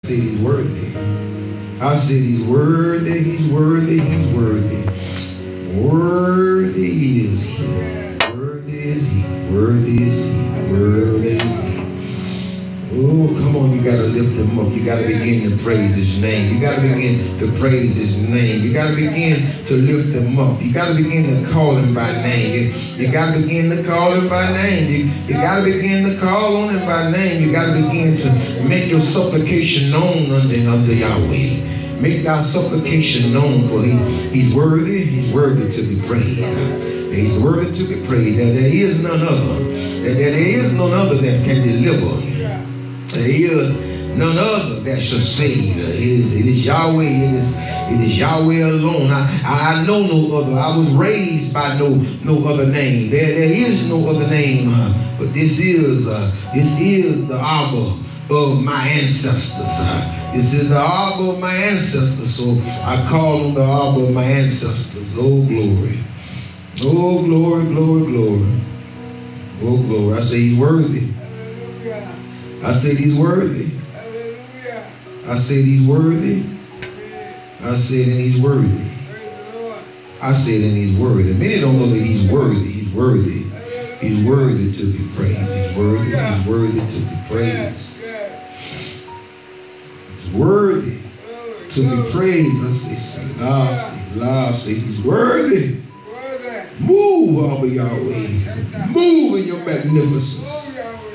said he's worthy. I said he's worthy, he's worthy, he's worthy. Worthy is he. Worthy is he. Worthy is he. Worthy is he. Oh, come on, you got to lift him up. You got to begin to praise his name. You got to begin to praise his name. You got to begin to lift him up. You got to begin to call him by name. You got to begin to call him by name. You got to begin to call on him by name. You got to begin to make your supplication known unto Yahweh. Make thy supplication known, for he's worthy. He's worthy to be praised. He's worthy to be praised. That there is none other. That there is none other that can deliver. There is none other that shall save. It is Yahweh. It is Yahweh alone. I know no other. I was raised by no other name. There is no other name. But this is the Abba of my ancestors. This is the Abba of my ancestors. So I call on the Abba of my ancestors. Oh glory. Oh glory, glory, glory. Oh glory. I say he's worthy. I said he's worthy. Hallelujah. I said he's worthy. I said and he's worthy. I said and he's worthy. Many don't know that he's worthy. He's worthy. He's worthy to be praised. He's worthy. He's worthy to be praised. He's worthy to be praised. I say he's worthy. Move, Abba Yahweh. Move in your magnificence.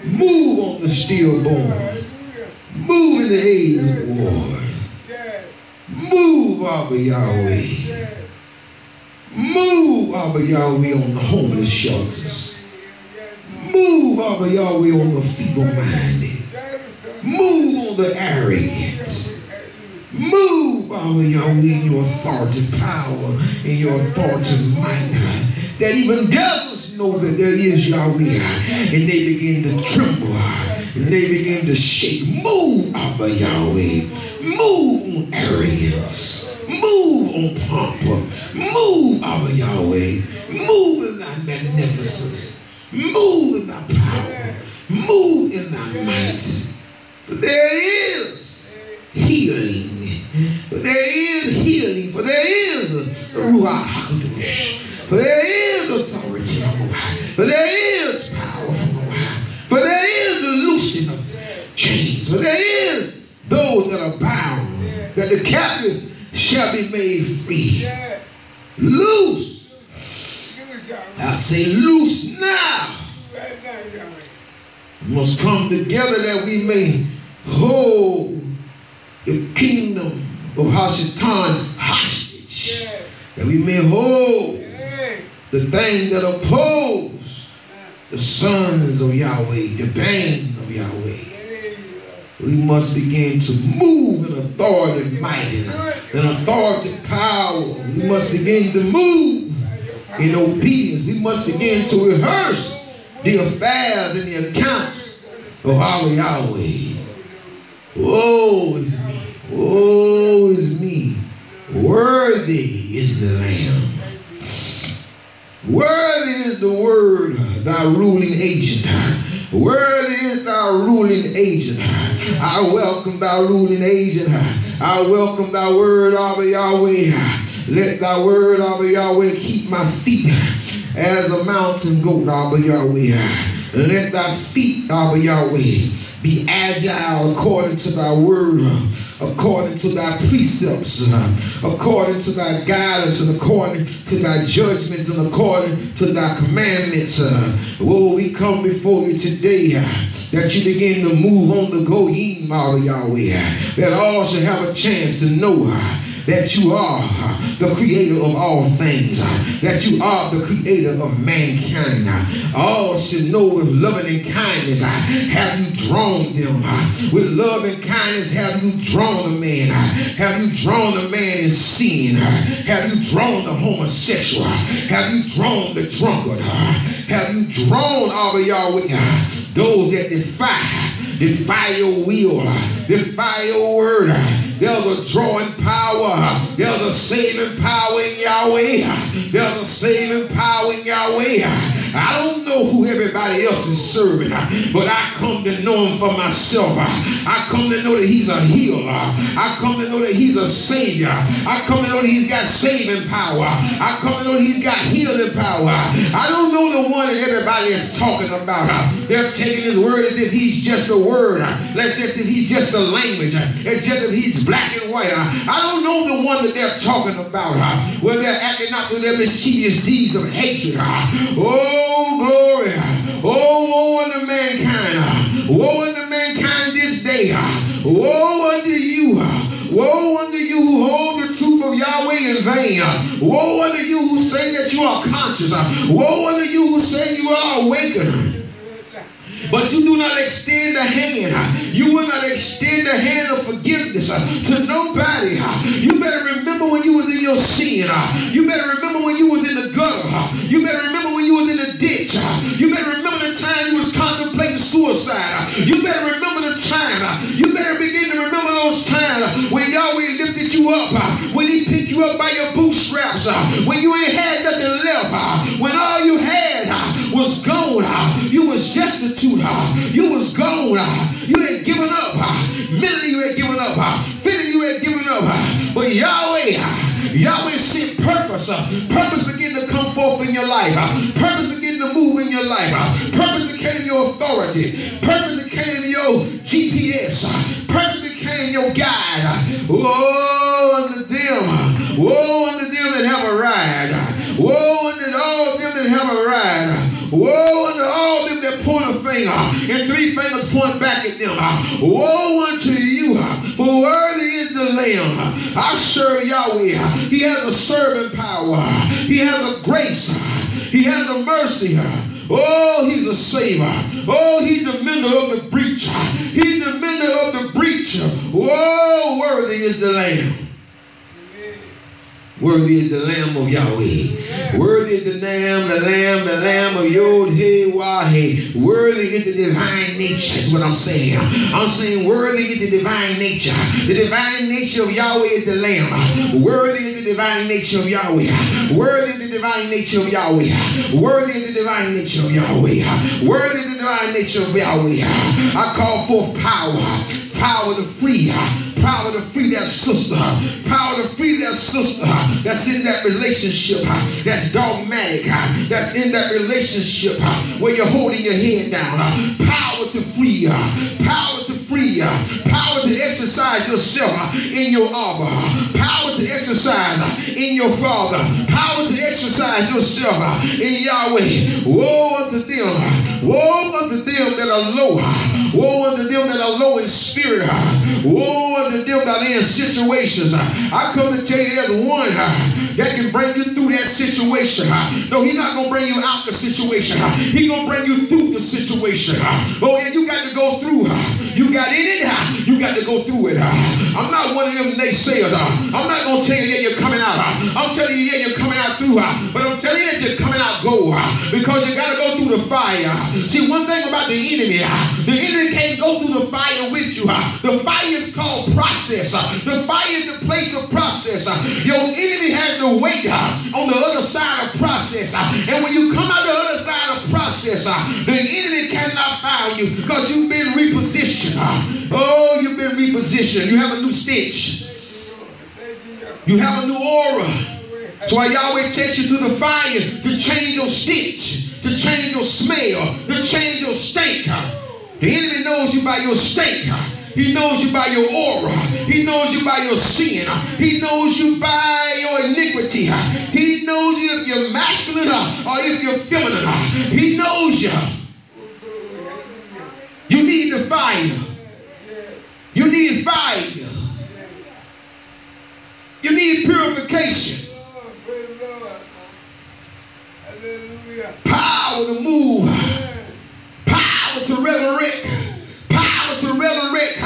Move on the stillborn. Move in the age of war. Move, Abba Yahweh. Move, Abba Yahweh, on the homeless shelters. Move, Abba Yahweh, on the feeble-minded. Move on the arrogant. Move, Abba Yahweh, in your authority power, in your authority might, that even devils know that there is Yahweh, and they begin to tremble, and they begin to shake. Move, Abba Yahweh. Move on arrogance. Move on pomp. Move, Abba Yahweh. Move in thy magnificence. Move in thy power. Move in thy might. For there is healing. For there is healing. For there is a Ruach HaKadosh. For there is authority from on high. For there is power from on high. For there is the loosing of chains. For there is those that are bound, that the captives shall be made free. Loose. I say loose now. We must come together that we may hold the kingdom of Hashatan hostage. That we may hold the things that oppose the sons of Yahweh, the band of Yahweh. We must begin to move in authority, might, in authority, power. We must begin to move in obedience. We must begin to rehearse the affairs and the accounts of our Yahweh. Woe is me. Woe is me. Worthy is the Lamb. Worthy is the word, thy ruling agent. Worthy is thy ruling agent. I welcome thy ruling agent. I welcome thy word, Abba Yahweh. Let thy word, Abba Yahweh, keep my feet as a mountain goat, Abba Yahweh. Let thy feet, Abba Yahweh, be agile according to thy word, according to thy precepts, according to thy guidance, and according to thy judgments, and according to thy commandments. Oh, we come before you today, that you begin to move on the goyim, Yahweh, that all should have a chance to know that you are the creator of all things, that you are the creator of mankind. All should know with loving and kindness have you drawn them. With love and kindness have you drawn a man. Have you drawn a man in sin? Have you drawn the homosexual? Have you drawn the drunkard? Have you drawn, Abba Yahweh, those that defy your will, defy your word? There's a drawing power. There's a saving power in Yahweh. There's a saving power in Yahweh. I don't know who everybody else is serving, but I come to know him for myself. I come to know that he's a healer. I come to know that he's a savior. I come to know that he's got saving power. I come to know that he's got healing power. I don't know the one that everybody is talking about. They're taking his word as if he's just a word. That's just if he's just a language. It's just if he's black and white. I don't know the one that they're talking about. Where they're acting out through their mischievous deeds of hatred. Oh, glory. Oh, woe unto mankind. Woe unto mankind this day. Woe unto you. Woe unto you who hold the truth of Yahweh in vain. Woe unto you who say that you are conscious. Woe unto you who say you are awakened. But you do not extend a hand. You will not extend a hand of forgiveness to nobody. You better remember when you was in your sin. You better remember when you was in the gutter. You better remember when you was in the ditch. You better remember the time you was contemplating suicide. You better remember the time. You better begin to remember those times when Yahweh lifted you up. When he picked you up by your bootstraps. When you ain't had nothing left. When all you had was gone. You was destitute. You was gone. You had given up. Mentally you had given up. Physically you had given up. But Yahweh sent purpose. Purpose began to come forth in your life. Purpose began to move in your life. Purpose became your authority. Purpose became your GPS. Purpose became your guide. Woe unto them. Woe unto them that have a ride. Woe unto all them that have a ride. Woe unto all them that point a finger and three fingers point back at them. Woe unto you, for worthy is the Lamb. I serve Yahweh. He has a serving power. He has a grace. He has a mercy. Oh, he's a savior. Oh, he's the mender of the breach. He's the mender of the breach. Oh, worthy is the Lamb. Worthy is the Lamb of Yahweh. Worthy is the Lamb of YaHWeH. Worthy is the divine nature, is what I'm saying. I'm saying worthy is the divine nature. The divine nature of Yahweh is the Lamb. Worthy is the divine nature of Yahweh. Worthy is the divine nature of Yahweh. Worthy is the divine nature of Yahweh. Worthy is the divine nature of Yahweh. I call forth power. Power to free. Power to free that sister. Power to free that sister that's in that relationship that's dogmatic. That's in that relationship where you're holding your head down. Power to free. Power to free. Power to exercise yourself in your arbor. Power to exercise in your father. Power to exercise yourself in Yahweh. Woe unto them. Woe unto them that are low. Woe unto them that are low in spirit. Woe unto them that are in situations. I come to tell you there's one that can bring you through that situation. No, he's not going to bring you out the situation. He's going to bring you through the situation. Oh, yeah, you got to go through. You got in it, you got to go through it. I'm not one of them naysayers. I'm not going to tell you, yeah, you're coming out. I'm telling you, yeah, you're coming out through. But I'm telling you that you're coming out go. Because you got to go through the fire. See, one thing about the enemy can't go through the fire with you. The fire is called process. The fire is the place of process. Your enemy has to wait on the other side of process. And when you come out the other side of process, the enemy cannot find you because you've been repositioned. Oh, you've been repositioned. You have a new stitch. You have a new aura. That's why Yahweh takes you through the fire to change your stitch, to change your smell, to change your stink. The enemy knows you by your stink. He knows you by your aura. He knows you by your sin. He knows you by your iniquity. He knows you if you're masculine or if you're feminine. He knows you. You need the fire. You need fire. You need purification. Power to move. Power to resurrect. Power to resurrect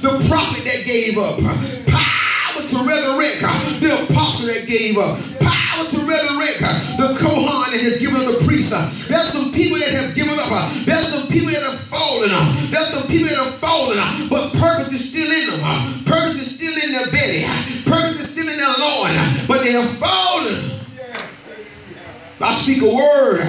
the prophet that gave up. Power to resurrect the apostle that gave up. Power to resurrect the Kohan that has given up the priest. There's some people that have given up. There's some people that have fallen. There's some people that have fallen. But purpose is still in them. Purpose is still in their belly. Purpose is still in their loin. But they have fallen. I speak a word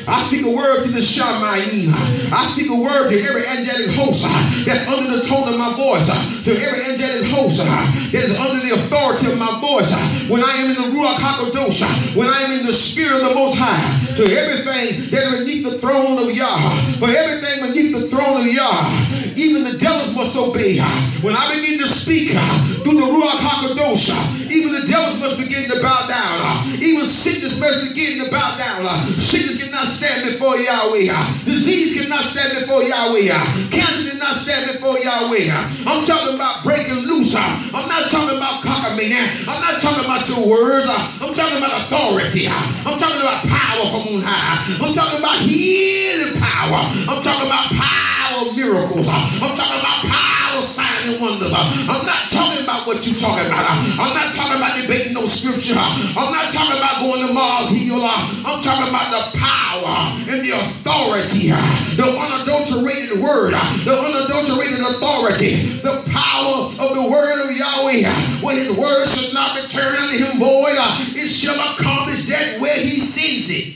I speak a word to the Shamayim. I speak a word to every angelic host that's under the tone of my voice. To every angelic host that is under the authority of my voice. When I am in the Ruach HaKadosh, when I am in the spirit of the Most High. To everything that is beneath the throne of Yah. For everything beneath the throne of Yah. Even the devils must obey. When I begin to speak through the Ruach HaKadosh, even the devils must begin to bow down. Even sickness must begin to bow down. Sickness cannot stand before YaHWeH. Disease cannot stand before YaHWeH. Cancer cannot stand before YaHWeH. I'm talking about breaking loose. I'm not talking about cockamamie. I'm not talking about your words. I'm talking about authority. I'm talking about power from on high. I'm talking about healing power. I'm talking about power of miracles. I'm talking about power, signs, and wonders. I'm not talking about what you're talking about. I'm not talking about debating no scripture. I'm not talking about going to Mars Hill. I'm talking about the power and the authority, the unadulterated word, the unadulterated authority, the power of the word of YaHWeH. When his word shall not return unto him void, it shall accomplish that where he sends it.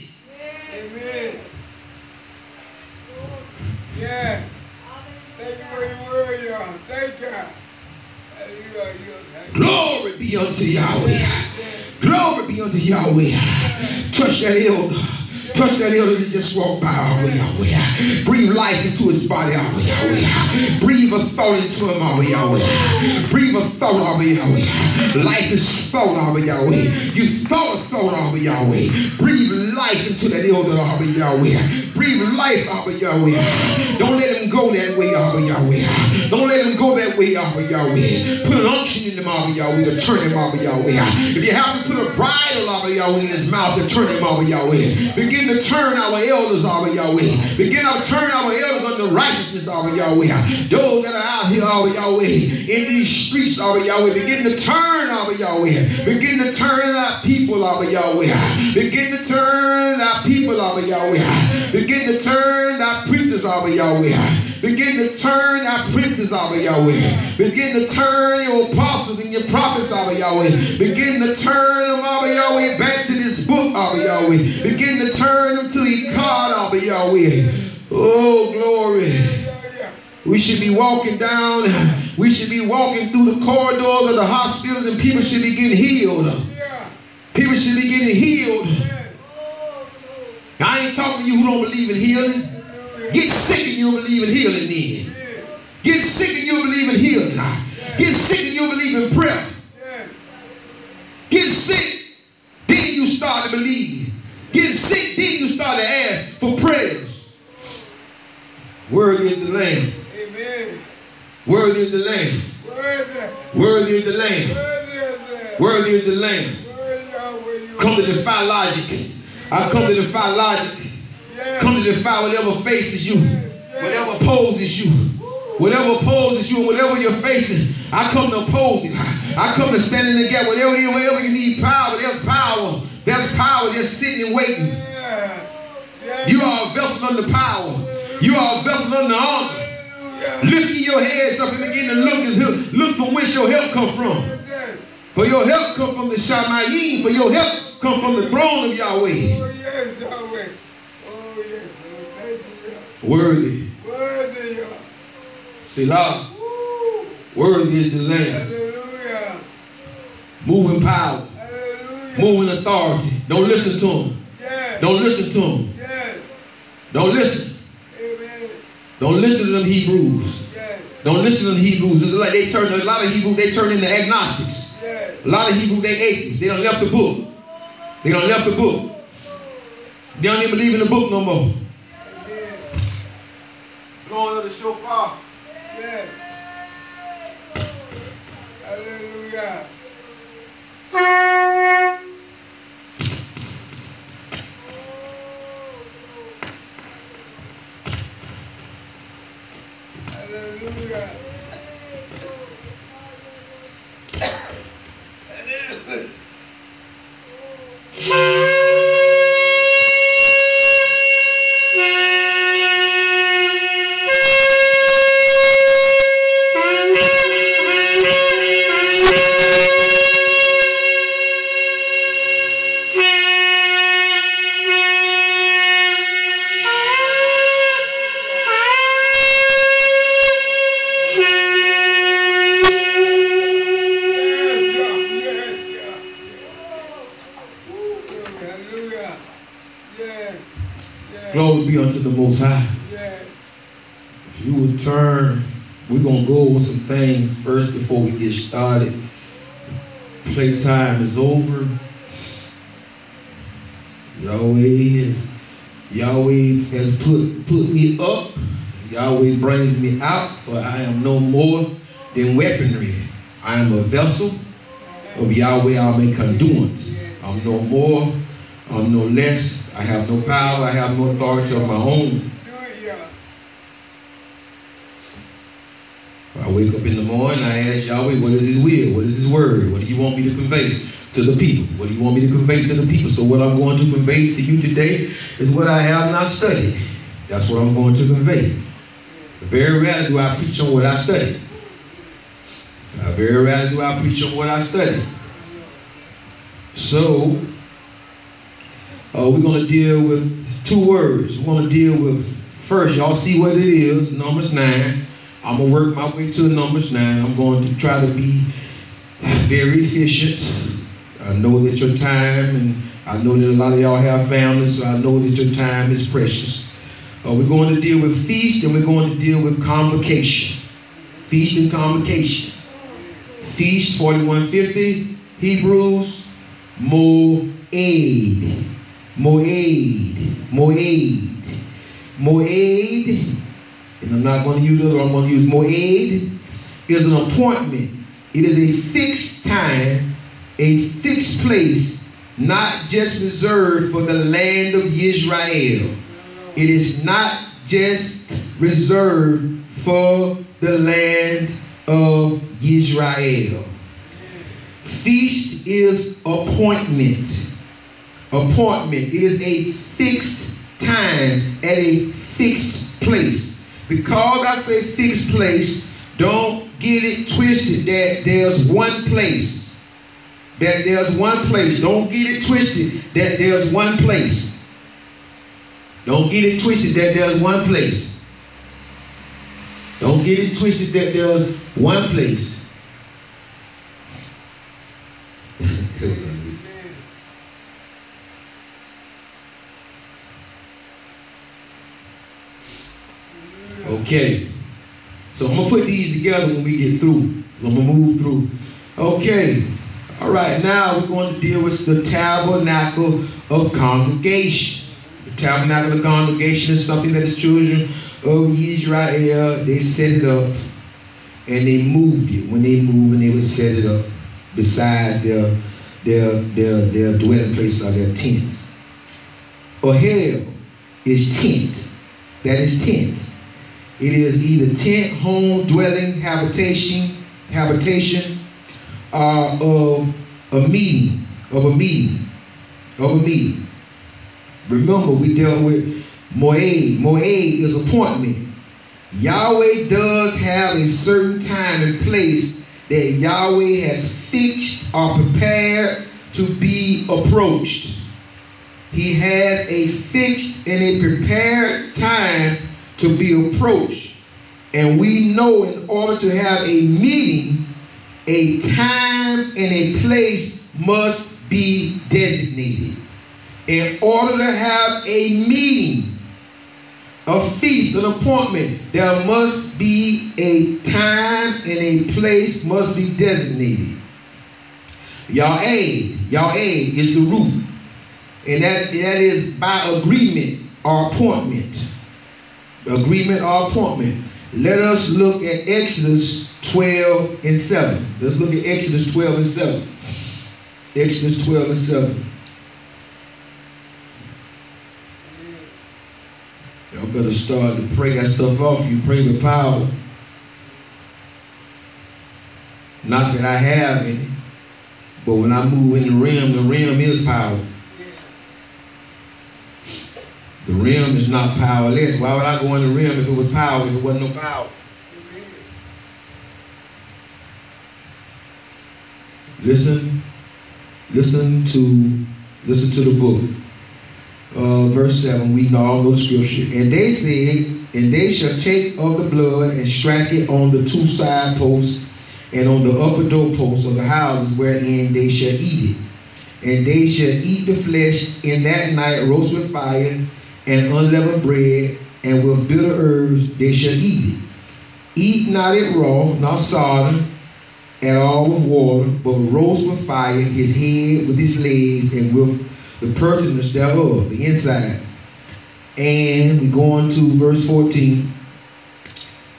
Amen. Yeah. Thank you for your word, y'all. Thank you. Glory be unto YaHWeH. Glory be unto YaHWeH. Touch that elder. Touch that elder that just walked by, YaHWeH. Breathe life into his body, YaHWeH. Breathe a thought into him, YaHWeH. Breathe a thought, YaHWeH. Life is thought, YaHWeH. You thought a thought, YaHWeH. Breathe life into that elder, YaHWeH. Breathe life, YaHWeH. Don't let him go that way, YaHWeH. Don't let him go that way, YaHWeH. Put an unction in him, YaHWeH, to turn him, YaHWeH. If you have to put a bridle, YaHWeH, in his mouth to turn him, YaHWeH. Begin to turn our elders, YaHWeH. Begin to turn our elders unto righteousness, YaHWeH. Those that are out here, YaHWeH, in these streets, YaHWeH. Begin to turn, YaHWeH. Begin to turn our people, YaHWeH. Begin to turn our people, YaHWeH. Begin to turn our preachers, YaHWeH. Begin to turn our princes, YaHWeH. Begin to turn your apostles and your prophets, YaHWeH. Begin to turn them, YaHWeH, back to this book, YaHWeH. Begin to turn them to Echad, YaHWeH. Oh, glory. We should be walking down. We should be walking through the corridors of the hospitals and people should be getting healed. People should be getting healed. I ain't talking to you who don't believe in healing. Get sick and you'll believe in healing then. Get sick and you'll believe in healing. Get sick and you'll believe in prayer. Get sick, then you start to believe. Get sick, then you start to ask for prayers. Worthy is the Lamb. Amen. Worthy is the Lamb. Worthy is the Lamb. Worthy is the Lamb. Come to defy logic. I come to defy logic. Come to defy whatever faces you. Whatever opposes you. Whatever opposes you and whatever you're facing, I come to oppose it. I come to stand in the gap. Whatever you need power, there's power. There's power just sitting and waiting. You are a vessel under power. You are a vessel under honor. Lift your heads up and begin to look from whence your help come from. For your help come from the Shamayim. For your help come from the throne of YaHWeH. Oh, yes, Yahweh. Oh, yes. Thank you. Worthy. Worthy. Selah. Worthy is the Lamb. Hallelujah. Moving power. Hallelujah. Moving authority. Don't listen to him. Yes. Don't listen to him. Yes. Don't listen. Amen. Don't listen to them Hebrews. Yes. Don't listen to the Hebrews. It's like a lot of Hebrews, they turn into agnostics. Yes. A lot of Hebrews, they atheists. They done left the book. They done left the book. They don't even believe in the book no more. Amen. Blowing of the shofar. Yes. Hallelujah. Hallelujah. Glory be unto the Most High. Yes. If you would turn, we're going to go over some things first before we get started. Playtime is over. YaHWeH has put me up. YaHWeH brings me out, for I am no more than weaponry. I am a vessel of YaHWeH. I'm a conduit. I'm no more, I'm no less. I have no power, I have no authority of my own. I wake up in the morning, I ask YaHWeH, what is His will? What is His word? What do you want me to convey to the people? What do you want me to convey to the people? So what I'm going to convey to you today is what I have not studied. That's what I'm going to convey. Very rarely do I preach on what I study. Very rarely do I preach on what I study. So, we're going to deal with two words. We're going to deal with, first, y'all see what it is, Numbers 9. I'm going to work my way to Numbers 9. I'm going to try to be very efficient. I know that your time, and I know that a lot of y'all have families, so I know that your time is precious. We're going to deal with feast, and we're going to deal with convocation. Feast and convocation. Feast, 4150, Hebrews, Moed. Moed. Moed. Moed. And I'm not going to use the other, I'm going to use Moed, is an appointment. It is a fixed time, a fixed place, not just reserved for the land of Israel. It is not just reserved for the land of Israel. Feast is appointment. Appointment. It is a fixed time at a fixed place. Because I say fixed place, don't get it twisted that there's one place. That there's one place. Don't get it twisted that there's one place. Don't get it twisted that there's one place. Don't get it twisted that there's one place. Okay, so I'm going to put these together when we get through. I'm going to move through. Okay, all right, now we're going to deal with the tabernacle of congregation. The tabernacle of congregation is something that the children of Israel, they set it up and they moved it. When they moved, and they would set it up besides their dwelling place or their tents. Ohel is tent. That is tent. It is either tent, home, dwelling, habitation, of a meeting. Remember, we dealt with Moed. Moed is appointment. YaHWeH does have a certain time and place that YaHWeH has fixed or prepared to be approached. He has a fixed and a prepared time to be approached. And we know in order to have a meeting, a time and a place must be designated. In order to have a meeting, a feast, an appointment, there must be a time and a place must be designated. YaHWeH is the root. And that is by agreement or appointment. Agreement or appointment. Let us look at Exodus 12 and 7. Let's look at Exodus 12 and 7. Exodus 12 and 7. Y'all better start to pray that stuff off. You pray with power. Not that I have any, but when I move in the realm is power. The realm is not powerless. Why would I go in the realm if it was power, if it wasn't no power? Listen to the book. Verse 7, we all know the scripture. And they said, and they shall take of the blood and strike it on the two side posts and on the upper door posts of the houses wherein they shall eat it. And they shall eat the flesh in that night, roast with fire, and unleavened bread, and with bitter herbs they shall eat it. Eat not it raw, nor sodden at all with water, but roast with fire his head with his legs, and with the purtenance thereof, the insides. And we go on to verse 14.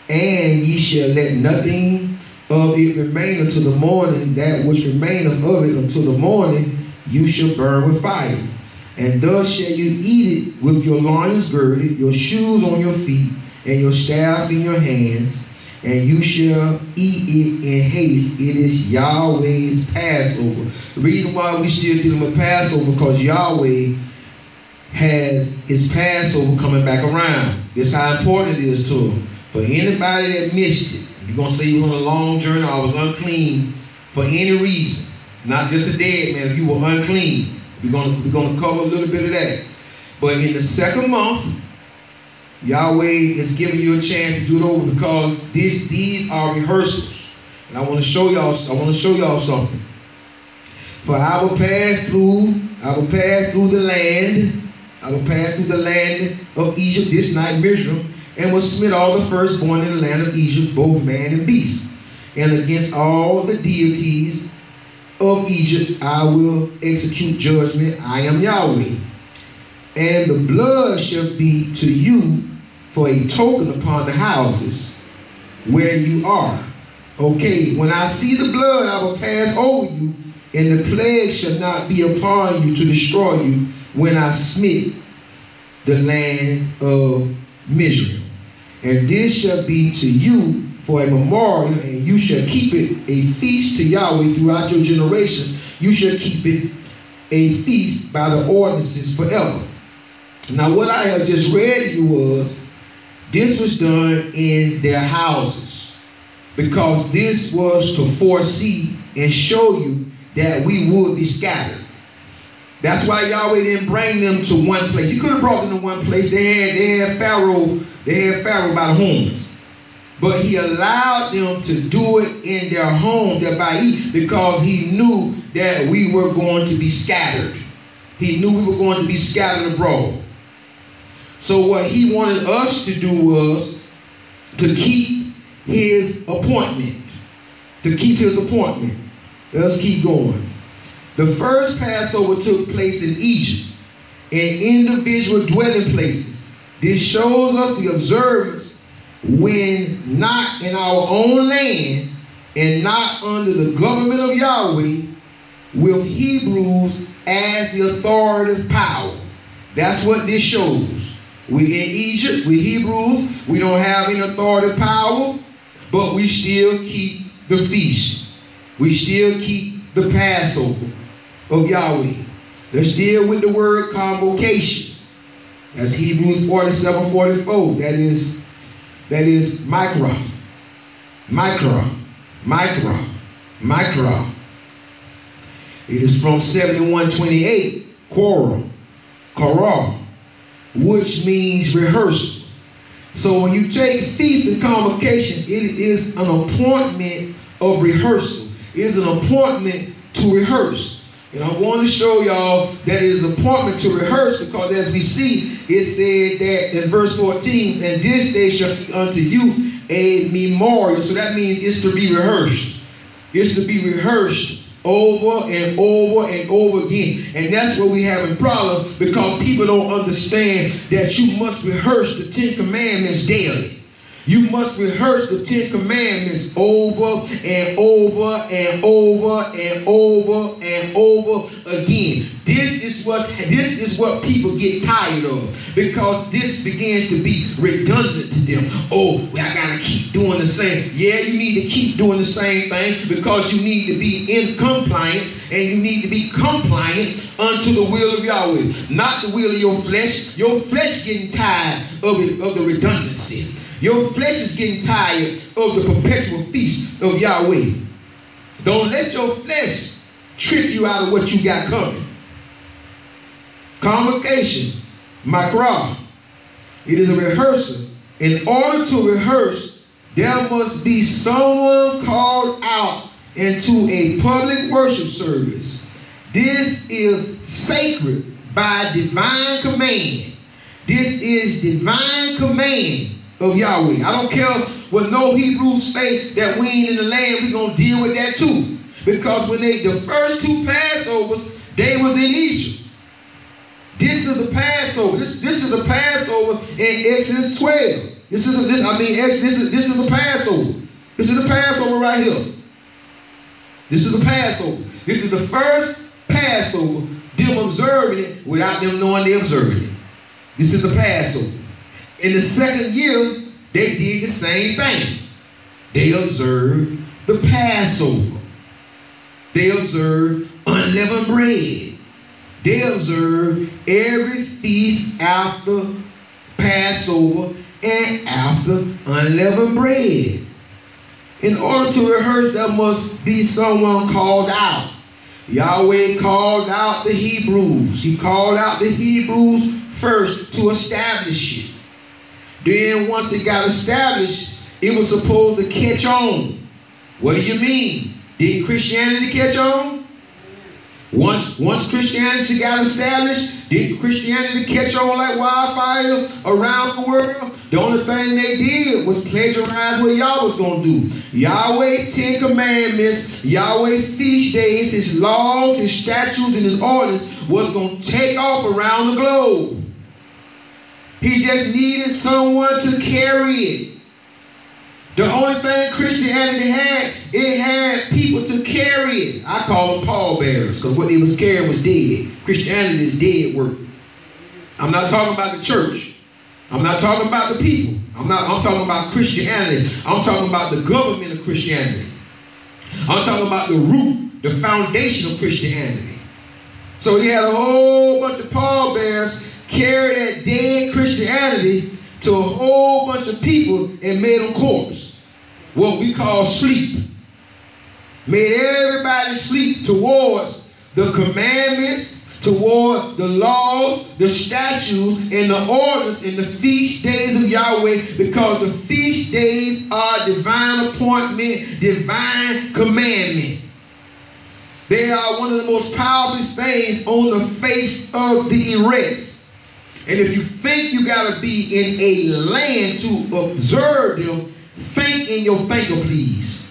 And ye shall let nothing of it remain until the morning. That which remaineth of it until the morning you shall burn with fire. And thus shall you eat it with your loins girded, your shoes on your feet, and your staff in your hands. And you shall eat it in haste. It is YaHWeH's Passover. The reason why we still dealing with Passover, because YaHWeH has his Passover coming back around. This is how important it is to him. For anybody that missed it, you're going to say you were on a long journey, I was unclean for any reason. Not just a dead man, if you were unclean. We're going to cover a little bit of that. But in the second month, YaHWeH is giving you a chance to do it over, because these are rehearsals. And I want to show y'all something. For I will pass through the land. I will pass through the land of Egypt this night, Mizraim, and will smite all the firstborn in the land of Egypt, both man and beast. And against all the deities of Egypt I will execute judgment. I am YaHWeH. And the blood shall be to you for a token upon the houses where you are. Okay, when I see the blood, I will pass over you, and the plague shall not be upon you to destroy you when I smite the land of Mizraim. And this shall be to you for a memorial, and you shall keep it a feast to YaHWeH throughout your generation. You shall keep it a feast by the ordinances forever. Now, what I have just read to you was, this was done in their houses, because this was to foresee and show you that we would be scattered. That's why YaHWeH didn't bring them to one place. He could have brought them to one place. They had Pharaoh by the horns. But he allowed them to do it in their home, because he knew that we were going to be scattered. He knew we were going to be scattered abroad. So what he wanted us to do was to keep his appointment. To keep his appointment. Let's keep going. The first Passover took place in Egypt, in individual dwelling places. This shows us the observance when not in our own land and not under the government of YaHWeH, with Hebrews as the authoritative power. That's what this shows. We in Egypt, we Hebrews, we don't have any authoritative power, but we still keep the feast. We still keep the Passover of YaHWeH. Let's deal with the word convocation. That's Hebrews 47:44. That is Mikra. It is from 71:28, Korah, which means rehearsal. So when you take feast and convocation, it is an appointment of rehearsal. It is an appointment to rehearse. And I want to show y'all that it is an appointment to rehearse, because as we see, it said that in verse 14, and this day shall be unto you a memorial. So that means it's to be rehearsed. It's to be rehearsed over and over and over again. And that's where we have a problem, because people don't understand that you must rehearse the 10 Commandments daily. You must rehearse the 10 Commandments over and over and over and over and over again. This is what people get tired of, because this begins to be redundant to them. Oh, well, I gotta keep doing the same. Yeah, you need to keep doing the same thing, because you need to be in compliance, and you need to be compliant unto the will of YaHWeH, not the will of your flesh. Your flesh getting tired of the redundancy. Your flesh is getting tired of the perpetual feast of YaHWeH. Don't let your flesh trick you out of what you got coming. Convocation, Mikra. It is a rehearsal. In order to rehearse, there must be someone called out into a public worship service. This is sacred by divine command. This is divine command of Yahweh. I don't care what no Hebrews say that we ain't in the land, we're going to deal with that too. Because when the first two Passovers, they was in Egypt. This is a Passover. This is a Passover in Exodus 12. This is a Passover. This is the Passover right here. This is the Passover. This is the first Passover, them observing it without them knowing they observing it. This is a Passover. In the second year, they did the same thing. They observed the Passover. They observed unleavened bread. They observed every feast after Passover and after unleavened bread. In order to rehearse, there must be someone called out. Yahweh called out the Hebrews. He called out the Hebrews first to establish it. Then once it got established, it was supposed to catch on. What do you mean? Did Christianity catch on? Once Christianity got established, did Christianity catch on like wildfire around the world? The only thing they did was plagiarize what y'all was going to do. Yahweh 10 commandments, Yahweh feast days, his laws, his statutes, and his orders was going to take off around the globe. He just needed someone to carry it. The only thing Christianity had, it had people to carry it. I call them pallbearers, because what they was carrying was dead. Christianity is dead work. I'm not talking about the church. I'm not talking about the people. I'm talking about Christianity. I'm talking about the government of Christianity. I'm talking about the root, the foundation of Christianity. So he had a whole bunch of pallbearers carry that dead Christianity to a whole bunch of people and made them corpse. What we call sleep. Made everybody sleep towards the commandments, toward the laws, the statutes, and the orders and the feast days of Yahweh, because the feast days are divine appointment, divine commandment. They are one of the most powerful things on the face of the earth. And if you think you got to be in a land to observe them, think in your thinker, please.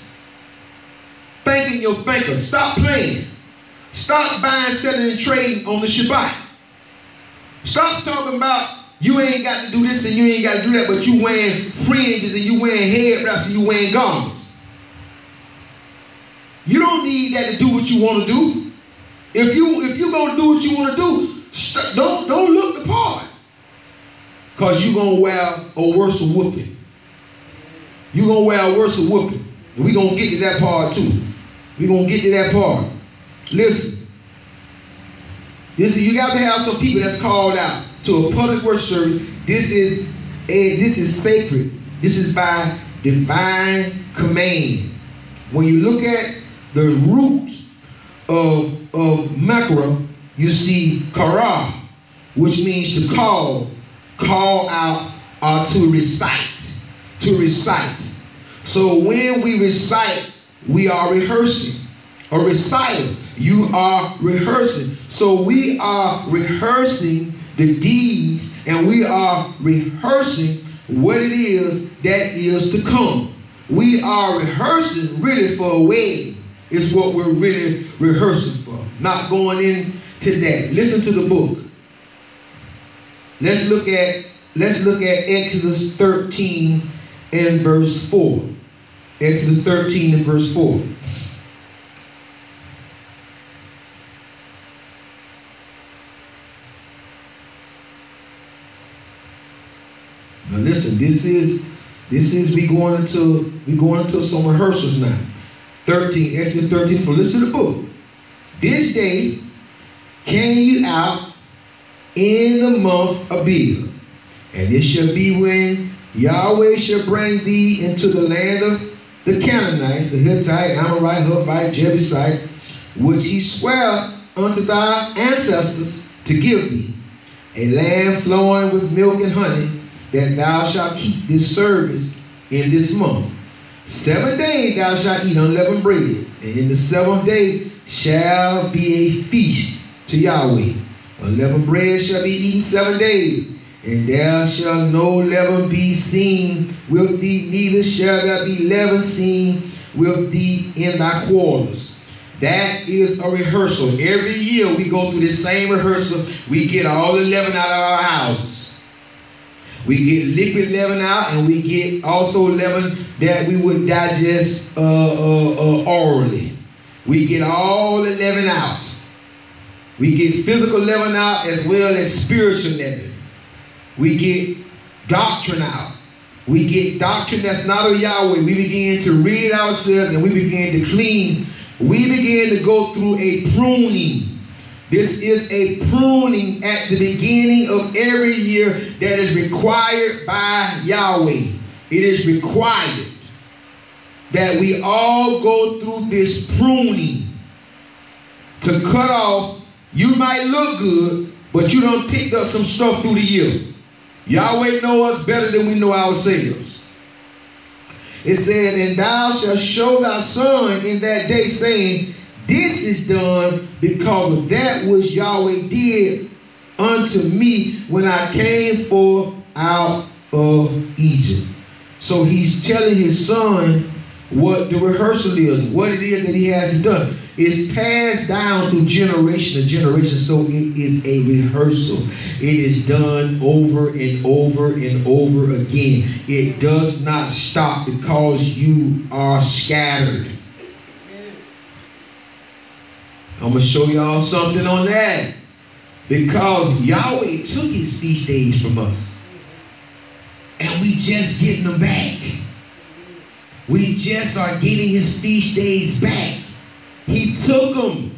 Think in your thinker. Stop playing. Stop buying, selling, and trading on the Shabbat. Stop talking about you ain't got to do this and you ain't got to do that, but you wearing fringes and you wearing head wraps and you wearing garments. You don't need that to do what you want to do. If you're going to do what you want to do, don't look the part. Because you're going to wear a worse whooping. You're going to wear a worse whooping. And we're going to get to that part too. We're going to get to that part. Listen, you got to have some people that's called out to a public worship service. This is sacred. This is by divine command. When you look at the root of makra, you see kara, which means to call out, or to recite. To recite. So when we recite, we are rehearsing. A reciter, you are rehearsing. So we are rehearsing the deeds, and we are rehearsing what it is that is to come. We are rehearsing really for a wedding, is what we're really rehearsing for. Not going into that. Listen to the book. Let's look at Exodus 13 and verse 4. Exodus 13 and verse 4. Now listen, this is we going into some rehearsals now. 13, Exodus 13, for listen to the book. This day came you out in the month of Abib, and it shall be when Yahweh shall bring thee into the land of the Canaanites, the Hittite, Amorite, Hivite, Jebusite, which he sware unto thy ancestors to give thee, a land flowing with milk and honey, that thou shalt keep this service in this month. 7 days thou shalt eat unleavened bread, and in the 7th day shall be a feast to Yahweh. Unleavened bread shall be eaten 7 days, And there shall no leaven be seen with thee, neither shall there be leaven seen with thee in thy quarters. That is a rehearsal. Every year we go through this same rehearsal. We get all the leaven out of our houses. We get liquid leaven out, and we get also leaven that we would digest orally. We get all the leaven out. We get physical leaven out as well as spiritual leaven. We get doctrine out. We get doctrine that's not of YaHWeH. We begin to rid ourselves and we begin to clean. We begin to go through a pruning. This is a pruning at the beginning of every year that is required by YaHWeH. It is required that we all go through this pruning to cut off. You might look good, but you done picked up some stuff through the year. YaHWeH know us better than we know ourselves. It said, and thou shalt show thy son in that day, saying, this is done because of that which YaHWeH did unto me when I came forth out of Egypt. So he's telling his son what the rehearsal is, what it is that he has to do. It's passed down through generation to generation, so it is a rehearsal. It is done over and over and over again. It does not stop because you are scattered. I'm going to show y'all something on that. Because YaHWeH took his feast days from us. And we just getting them back. We just are getting his feast days back. He took them.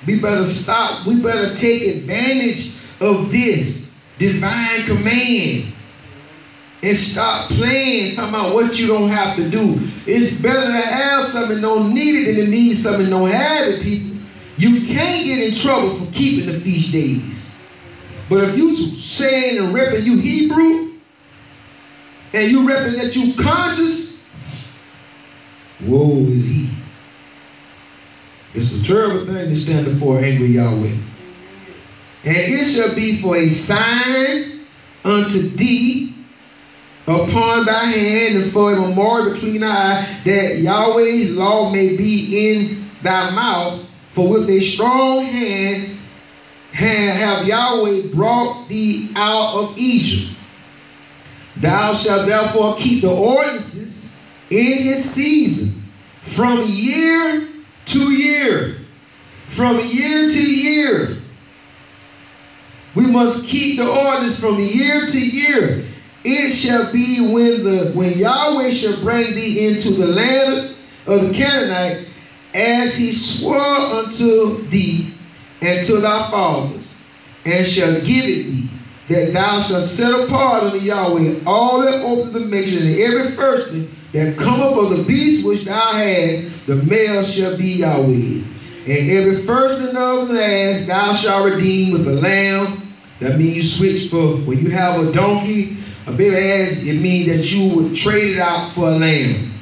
We better stop. We better take advantage of this divine command and stop playing, talking about what you don't have to do. It's better to have something and don't need it than to need something and don't have it, people. You can't get in trouble for keeping the feast days. But if you saying and repping you Hebrew and you repping that you conscious, woe is he. It's a terrible thing to stand before angry YaHWeH. And it shall be for a sign unto thee upon thy hand, and for a memorial between thy eyes, that YaHWeH's law may be in thy mouth. For with a strong hand have YaHWeH brought thee out of Egypt. Thou shalt therefore keep the ordinances in his season, from year to year. From year to year. We must keep the ordinance from year to year. It shall be when YaHWeH shall bring thee into the land of the Canaanites, as he swore unto thee and to thy fathers, and shall give it thee, that thou shalt set apart unto YaHWeH all that open the measure, and every firstling that come up of the beast which thou hast, the male shall be YaHWeH. And every firstling of an ass thou shalt redeem with a lamb. That means you switch for, when you have a donkey, a baby ass, it means that you would trade it out for a lamb.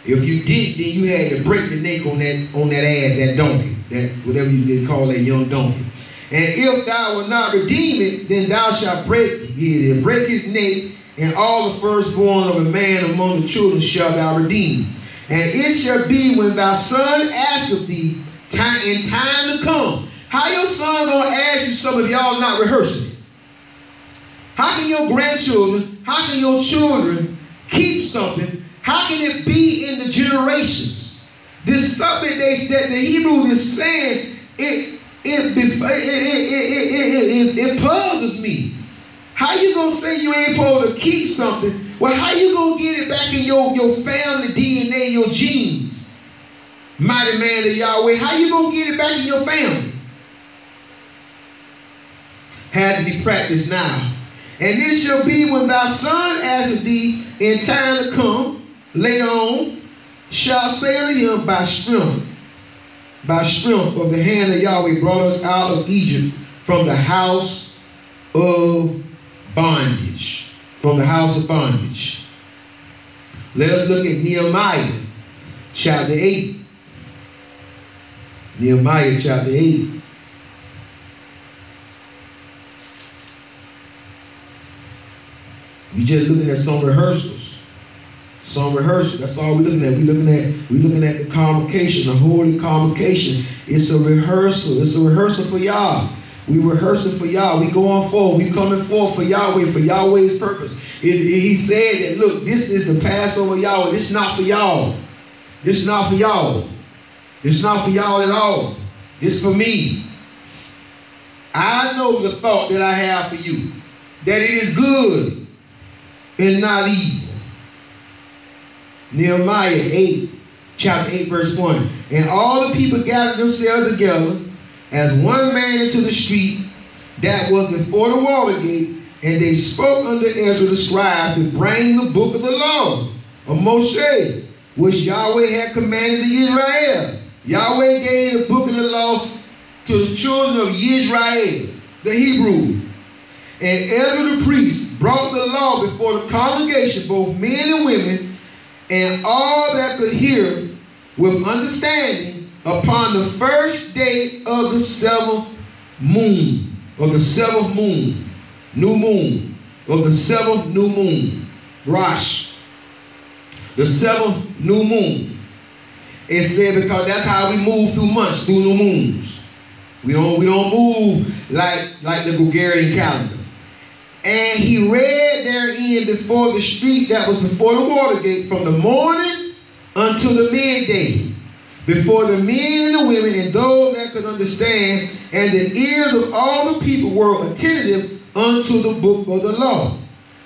If you did, then you had to break the neck on that ass, that donkey, that whatever you did call that young donkey. And if thou wilt not redeem it, then thou shalt break his neck, and all the firstborn of a man among the children shalt thou redeem. And it shall be when thy son asketh thee in time to come. How your son gonna ask you something if y'all not rehearsing it? How can your grandchildren, how can your children keep something? How can it be in the generations? This something that the Hebrew is saying, it puzzles me. How you gonna say you ain't supposed to keep something? Well, how you gonna get it back in your family DNA, your genes? Mighty man of YaHWeH, how you gonna get it back in your family? Had to be practiced now. And this shall be when thy son asketh thee in time to come, later on, shall say unto him, by strength of the hand of YaHWeH brought us out of Egypt from the house of bondage. From the house of bondage. Let us look at Nehemiah chapter 8. Nehemiah chapter 8. We just looking at some rehearsals. Some rehearsal. That's all we're looking at. We're looking at the convocation, the holy convocation. It's a rehearsal. It's a rehearsal for y'all. We rehearsing for y'all. We going forward. We coming forward for Yahweh, for Yahweh's purpose. He said that, look, this is the Passover Yahweh. This is not for y'all. This is not for y'all. This is not for y'all at all. This is for me. I know the thought that I have for you, that it is good and not evil. Nehemiah 8, chapter 8, verse 1. And all the people gathered themselves together as one man into the street that was before the water gate, and they spoke unto Ezra the scribe to bring the book of the law of Moshe, which Yahweh had commanded to Israel. Yahweh gave the book of the law to the children of Israel, the Hebrews. And Ezra the priest brought the law before the congregation, both men and women, and all that could hear with understanding, upon the first day of the seventh moon, of the seventh moon, new moon, of the seventh new moon, Rosh, the seventh new moon. It said because that's how we move through months, through new moons. We don't move like the Gregorian calendar. And he read therein before the street that was before the water gate from the morning until the midday, before the men and the women and those that could understand, and the ears of all the people were attentive unto the book of the law.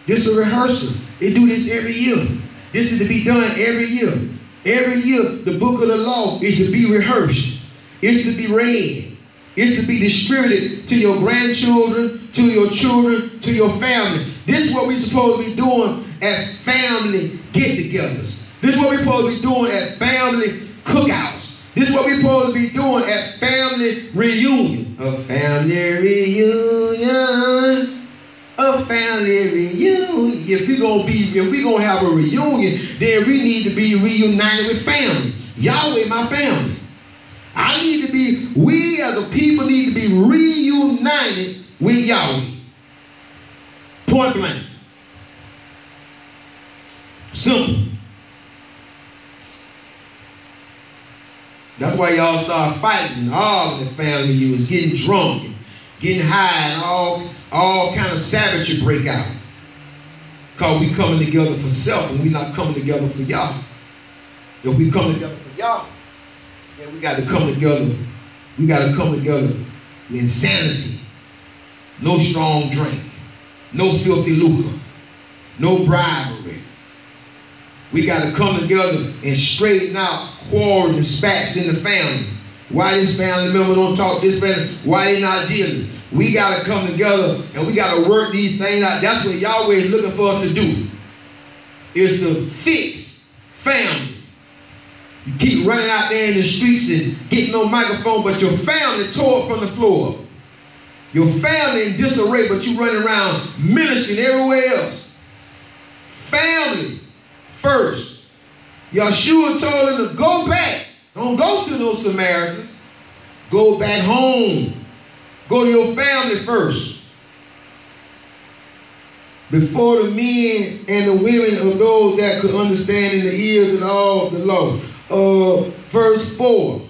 This is a rehearsal. They do this every year. This is to be done every year. Every year, the book of the law is to be rehearsed. It's to be read. It's to be distributed to your grandchildren, to your children, to your family. This is what we're supposed to be doing at family get-togethers. This is what we're supposed to be doing at family cookouts. This is what we're supposed to be doing at family reunion. A family reunion. A family reunion. If we're gonna have a reunion, then we need to be reunited with family. Yahweh, my family. We as a people need to be reunited with Yahweh. Point blank. Simple. That's why y'all start fighting all in the family reunions, getting drunk, and getting high, and all kind of savagery break out. Because we coming together for self and we not coming together for y'all. If we come together for y'all, then we got to come together. We got to come together in sanity. No strong drink. No filthy lucre. No bribery. We got to come together and straighten out quarrels and spats in the family. Why this family member don't talk to this family? Why they not dealing? We got to come together and we got to work these things out. That's what Yahweh is looking for us to do. Is to fix family. You keep running out there in the streets and getting no microphone, but your family tore from the floor. Your family in disarray, but you running around ministering everywhere else. Family first. Yahshua told them to go back. Don't go to those Samaritans. Go back home. Go to your family first. Before the men and the women of those that could understand in the ears and all the law. Verse 4.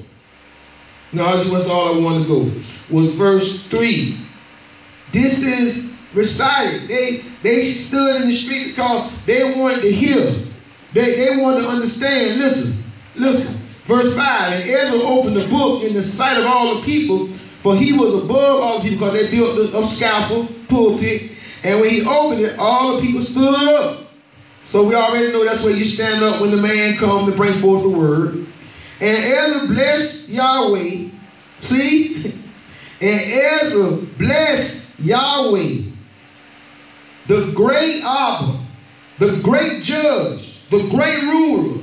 No, that's all I want to go. Was verse 3. This is recited. They stood in the street because they wanted to hear. They wanted to understand. Listen. Verse 5. And Ezra opened the book in the sight of all the people, for he was above all the people, because they built a scaffold, pulpit. And when he opened it, all the people stood up. So we already know that's where you stand up when the man comes to bring forth the word. And Ezra blessed Yahweh. See? And Ezra blessed Yahweh, the great Abba, the great judge, the great ruler.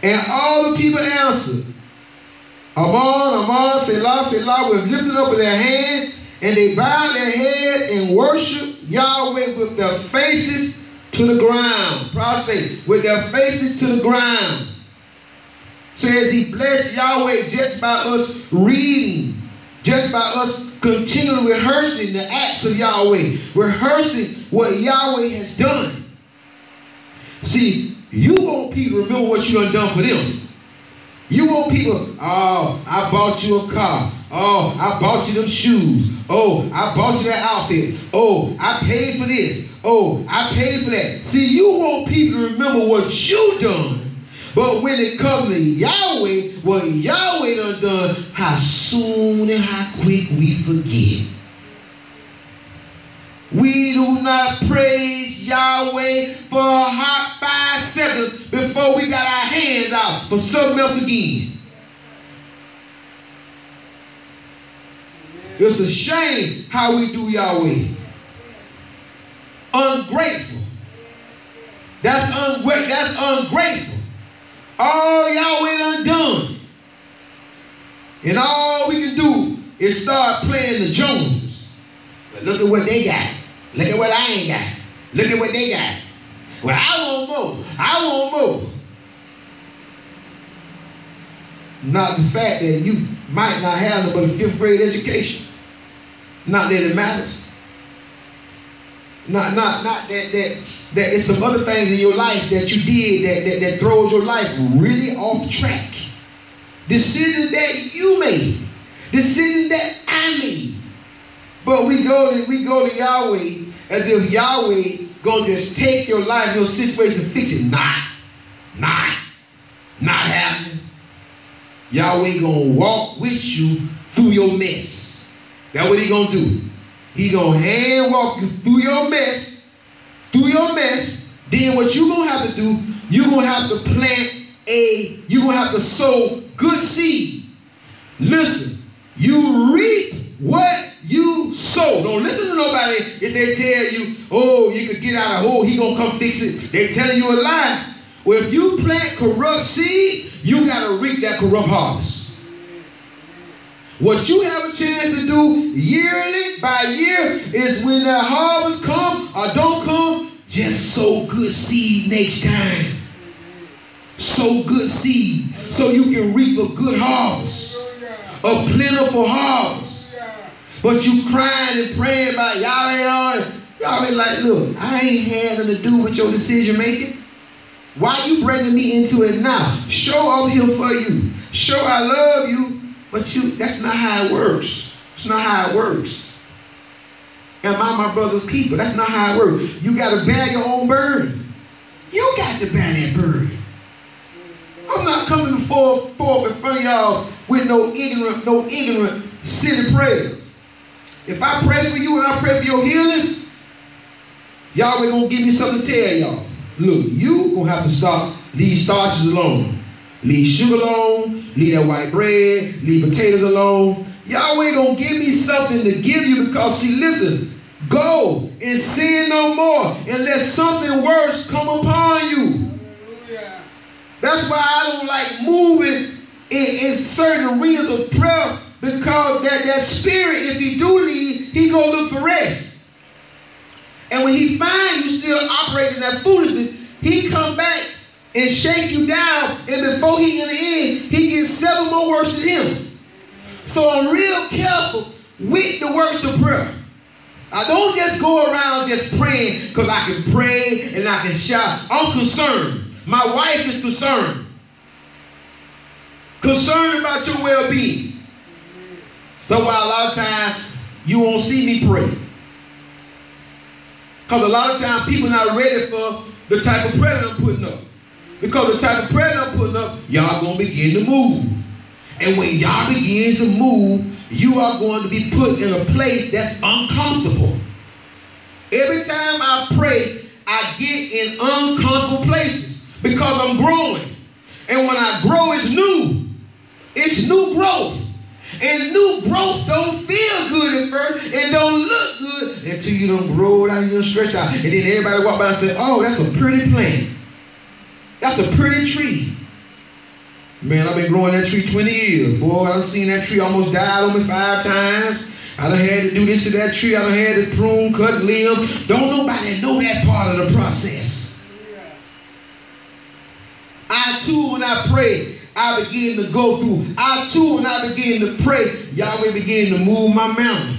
And all the people answered, Amen, Amen, Selah, Selah, with lifted up with their hand, and they bowed their head and worshiped Yahweh with their faces to the ground. Prostrate, with their faces to the ground. Says he blessed Yahweh just by us reading just by us continually rehearsing the acts of Yahweh, rehearsing what Yahweh has done. See, you want people to remember what you done for them. You want people, oh, I bought you a car. Oh, I bought you them shoes. Oh, I bought you that outfit. Oh, I paid for this. Oh, I paid for that. See, you want people to remember what you done. But when it comes to Yahweh, what Yahweh done, how soon and how quick we forget. We do not praise Yahweh for a hot 5 seconds before we got our hands out for something else again. It's a shame how we do Yahweh. Ungrateful. That's ungrateful. All Yahweh done. And all we can do is start playing the Joneses. But look at what they got. Look at what I ain't got. Look at what they got. Well, I want more. I want more. Not the fact that you might not have but a 5th grade education. Not that it matters. Not that it's some other things in your life that you did that throws your life really off track. Decisions that you made. Decisions that I made. But we go to Yahweh as if Yahweh gonna just take your life, your situation, and fix it. Not happening. Yahweh gonna walk with you through your mess. That's what he gonna do. He gonna hand walk you through your mess. Then what you gonna have to do, you gonna have to you gonna have to sow good seed. Listen, you reap what you sow. Don't listen to nobody if they tell you, oh, you could get out of hole, he gonna come fix it. They're telling you a lie. Well, if you plant corrupt seed, you gotta reap that corrupt harvest. What you have a chance to do yearly by year is when that harvest come or don't come, just sow good seed next time. Sow good seed so you can reap a good harvest, a plentiful harvest. But you crying and praying about Yahweh like, look, I ain't had nothing to do with your decision making. Why you bringing me into it now? Show I'm here for you. Show I love you. But that's not how it works. It's not how it works. Am I my brother's keeper? That's not how it works. You got to bear your own burden. You got to bear that burden. I'm not coming forth in front of y'all with no ignorant silly prayers. If I pray for you and I pray for your healing, y'all ain't going to give me something to tell y'all. Look, you going to have to stop. Leave starches alone. Leave sugar alone, leave that white bread, leave potatoes alone. Yahweh gonna give me something to give you because, see, listen, go and sin no more and let something worse come upon you. That's why I don't like moving in certain arenas of prayer, because that spirit, if he do leave, he gonna look for rest. And when he find you still operating that foolishness, he come back and shake you down, and before he in the end, he gets 7 more worse than him. So I'm real careful with the works of prayer. I don't just go around just praying because I can pray and I can shout. I'm concerned. My wife is concerned. Concerned about your well-being. So while a lot of times you won't see me pray. Because a lot of times people not ready for the type of prayer that I'm putting up. Because the type of prayer that I'm putting up, y'all going to begin to move. And when y'all begins to move, you are going to be put in a place that's uncomfortable. Every time I pray, I get in uncomfortable places because I'm growing. And when I grow, it's new. It's new growth. And new growth don't feel good at first and don't look good until you don't grow it out and you don't stretch out. And then everybody walk by and say, oh, that's a pretty plant. That's a pretty tree. Man, I've been growing that tree 20 years. Boy, I've seen that tree almost died on me 5 times. I done had to do this to that tree. I done had to prune, cut limbs. Don't nobody know that part of the process. I too, when I pray, I began to go through. I too, when I began to pray, Yahweh began to move my mountain.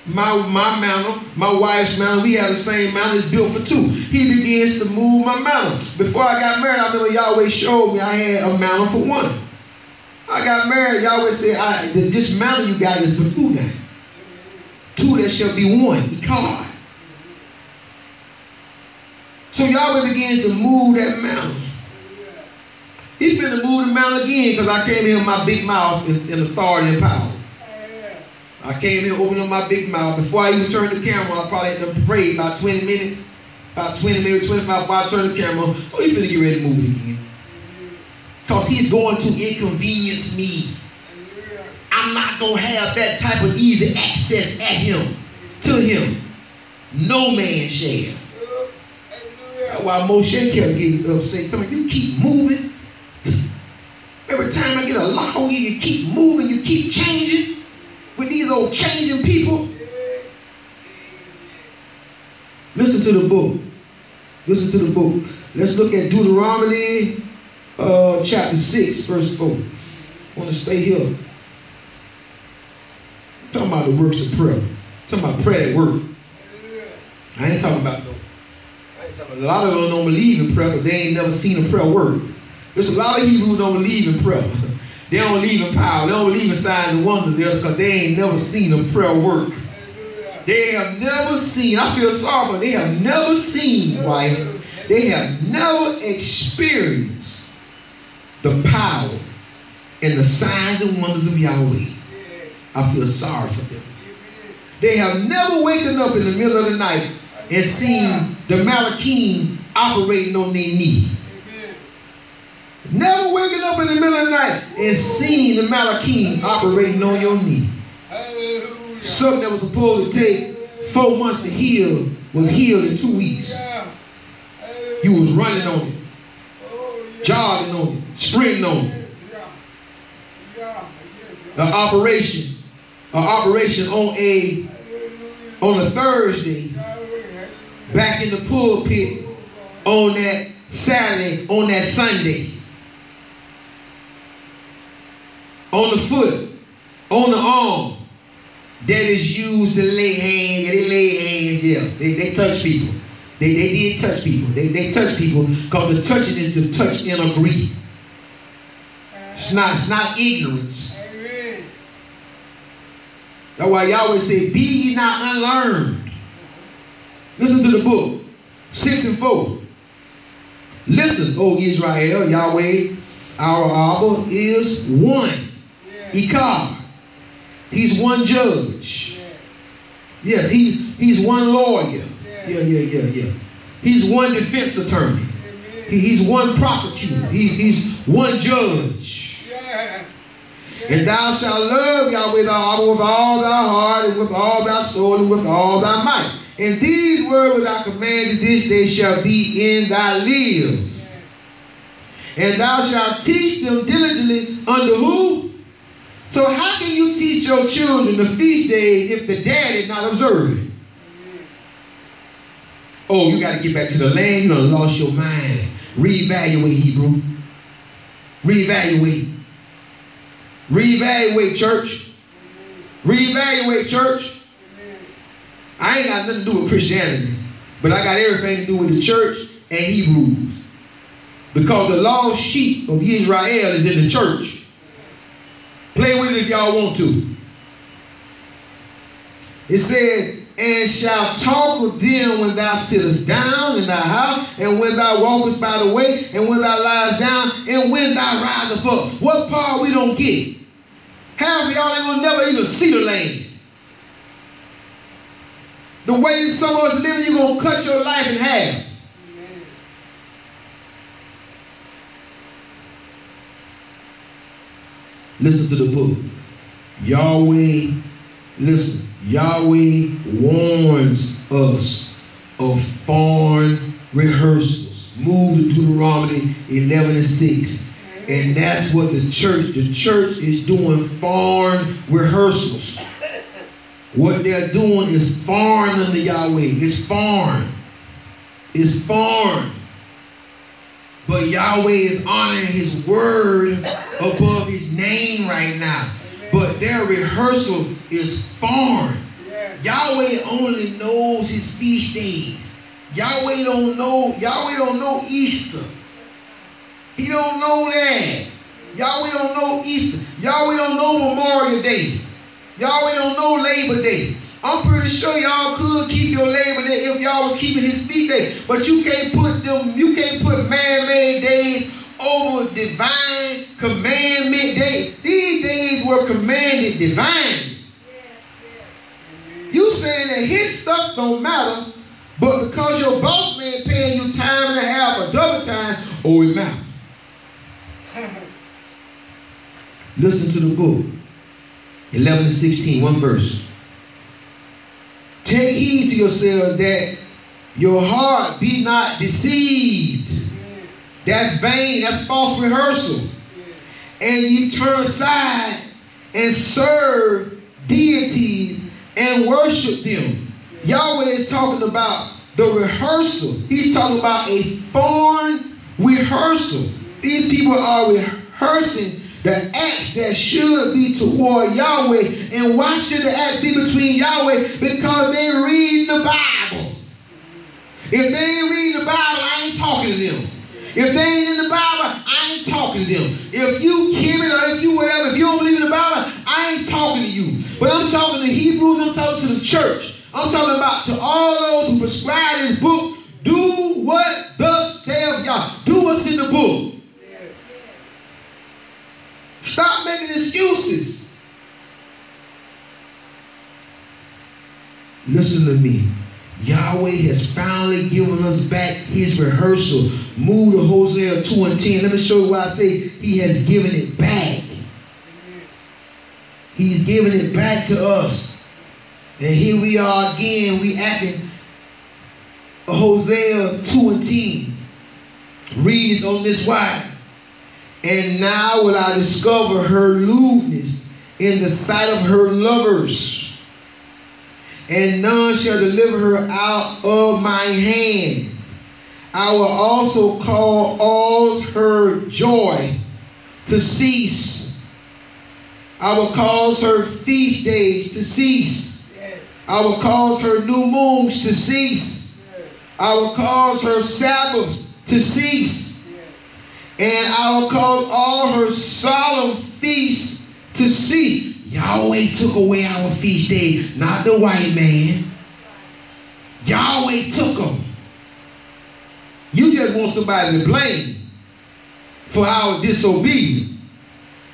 My mountain, my wife's mountain, we had the same mountain. It's built for two. He begins to move my mountain. Before I got married, I remember Yahweh showed me I had a mountain for one. I got married, Yahweh said, this mountain you got is for two now. Two that shall be one. Echad. So Yahweh begins to move that mountain. He's finna move the mountain again because I came in with my big mouth in authority and power. I came in, opened up my big mouth. Before I even turned the camera, I probably had to pray about 20 minutes, about 20, maybe 25 before I turned the camera on. So he's finna get ready to move it again. Because he's going to inconvenience me. I'm not going to have that type of easy access at him, to him. No man shall. That's why Moshe kept getting upset. Tell me, you keep moving. Every time I get a lock on you, you keep moving, you keep changing. With these old changing people. Listen to the book. Listen to the book. Let's look at Deuteronomy chapter 6, verse 4. I want to stay here. I'm talking about the works of prayer. I'm talking about prayer at work. I ain't talking about no. A lot of them don't believe in prayer, but they ain't never seen a prayer work. There's a lot of Hebrews who don't believe in prayer. They don't believe in power. They don't believe in signs and wonders because they ain't never seen a prayer work. They have never seen, I feel sorry for them, they have never seen, wife. They have never experienced the power and the signs and wonders of Yahweh. I feel sorry for them. They have never waken up in the middle of the night and seen the Malachim operating on their knee. Never waking up in the middle of the night and seeing the Malachim operating on your knee. Hallelujah. Something that was supposed to take 4 months to heal was healed in 2 weeks. You was running on it, jogging on it, sprinting on it. An operation on a Thursday, back in the pulpit on that Saturday, on that Sunday. On the foot, on the arm, that is used to lay hands. Yeah, they lay hands, yeah. They touch people. They did touch people. They touch people because the touching is to touch and agree. It's not ignorance. That's why Yahweh said, be ye not unlearned. Listen to the book, 6 and 4. Listen, O Israel, Yahweh, our Abba is one. Echad. He's one judge. Yes, he's one lawyer. Yeah. He's one defense attorney. He's one prosecutor. He's one judge. And thou shalt love Yahweh thy Abba with all thy heart and with all thy soul and with all thy might. And these words which I command thee this day shall be in thy lips. And thou shalt teach them diligently unto who? So how can you teach your children the feast days if the dad is not observing? Oh, you got to get back to the land. You done lost your mind. Reevaluate, Hebrew. Reevaluate. Reevaluate, church. Reevaluate, church. I ain't got nothing to do with Christianity, but I got everything to do with the church and Hebrews. Because the lost sheep of Israel is in the church. Play with it if y'all want to. It said, and shall talk with them when thou sittest down in thy house, and when thou walkest by the way, and when thou liest down, and when thou risest up. What part we don't get? Half of y'all ain't gonna never even see the land. The way some of us living, you're gonna cut your life in half. Listen to the book. Yahweh, listen. Yahweh warns us of foreign rehearsals. Move to Deuteronomy 11 and 6. And that's what the church is doing, foreign rehearsals. What they're doing is foreign unto Yahweh. It's foreign. It's foreign. But Yahweh is honoring his word above his name right now. But their rehearsal is foreign. Yahweh only knows his feast days. Yahweh don't know Easter. He don't know that. Yahweh don't know Easter. Yahweh don't know Memorial Day. Yahweh don't know Labor Day. I'm pretty sure y'all could keep your Labor Day if y'all was keeping his feast day. But you can't put man-made days over divine commandment days. These days were commanded divinely. You saying that his stuff don't matter, but because your boss man paying you time and a half or double time, oh, it matters. Listen to the book. 11 and 16, one verse. Take heed to yourselves that your heart be not deceived. That's vain. That's false rehearsal. And ye turn aside and serve deities and worship them. Yahweh is talking about the rehearsal. He's talking about a foreign rehearsal. These people are rehearsing the acts that should be toward Yahweh. And why should the act be between Yahweh? Because they read the Bible. If they ain't reading the Bible, I ain't talking to them. If they ain't in the Bible, I ain't talking to them. If you keep it or if you whatever, if you don't believe in the Bible, I ain't talking to you. But I'm talking to Hebrews, I'm talking to the church. I'm talking about to all those who prescribe this book. Do what thus saith Yah. Do what's in the book. Stop making excuses. Listen to me. Yahweh has finally given us back his rehearsal. Move to Hosea 2 and 10. Let me show you why I say he has given it back. He's giving it back to us. And here we are again. We acting Hosea 2 and 10. Reads on this wise. And now will I discover her lewdness in the sight of her lovers, and none shall deliver her out of my hand. I will also cause her joy to cease. I will cause her feast days to cease. I will cause her new moons to cease. I will cause her Sabbaths to cease. And I will cause all her solemn feasts to cease. Yahweh took away our feast days, not the white man. Yahweh took them. You just want somebody to blame for our disobedience.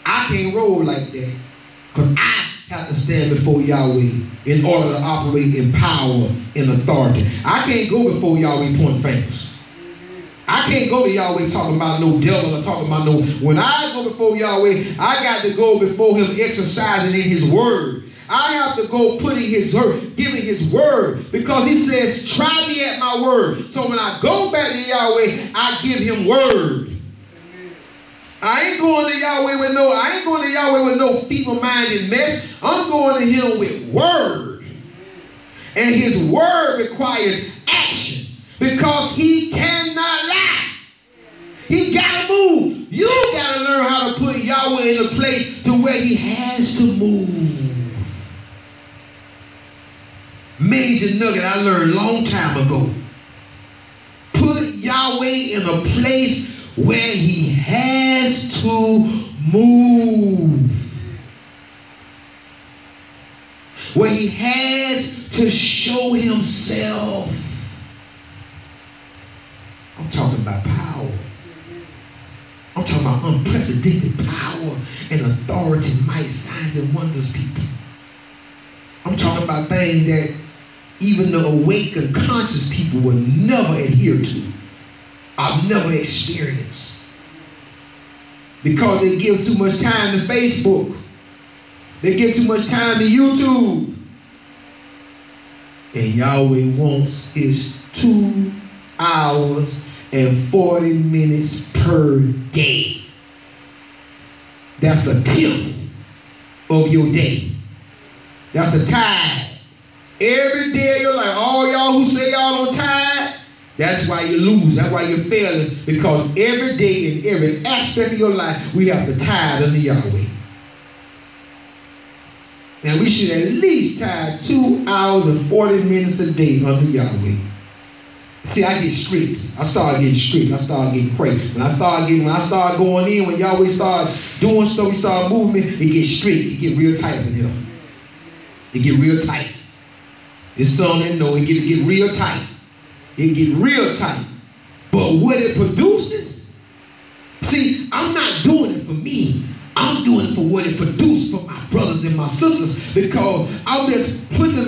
I can't roll like that because I have to stand before Yahweh in order to operate in power and authority. I can't go before Yahweh pointing fingers. I can't go to Yahweh talking about no devil or talking about no. When I go before Yahweh, I got to go before him exercising in his word. I have to go putting his word, giving his word, because he says, try me at my word. So when I go back to Yahweh, I give him word. I ain't going to Yahweh with no feeble-minded mess. I'm going to him with word. And his word requires action. Because he cannot lie. He got to move. You got to learn how to put Yahweh in a place to where he has to move. Major nugget I learned a long time ago. Put Yahweh in a place where he has to move. Where he has to show himself. I'm talking about power. I'm talking about unprecedented power and authority, might, signs, and wonders, people. I'm talking about things that even the awake and conscious people will never adhere to. I've never experienced. Because they give too much time to Facebook. They give too much time to YouTube. And Yahweh wants his 2 hours and 40 minutes per day. That's a tenth of your day. That's a tithe. Every day of your life, all y'all who say y'all on tithe, That's why you lose. That's why you're failing. Because every day in every aspect of your life, we have to tithe unto Yahweh. And we should at least tithe 2 hours and 40 minutes a day unto Yahweh. See, I get strict. I start getting strict. I start getting crazy. When I start going in, when Yahweh start doing stuff, we start moving, it gets strict. It get real tight in here. It get real tight. It's something that know it get real tight. It get real tight. But what it produces, see, I'm not doing it for me. I'm doing it for what it produced for my brothers and my sisters, because I'm just putting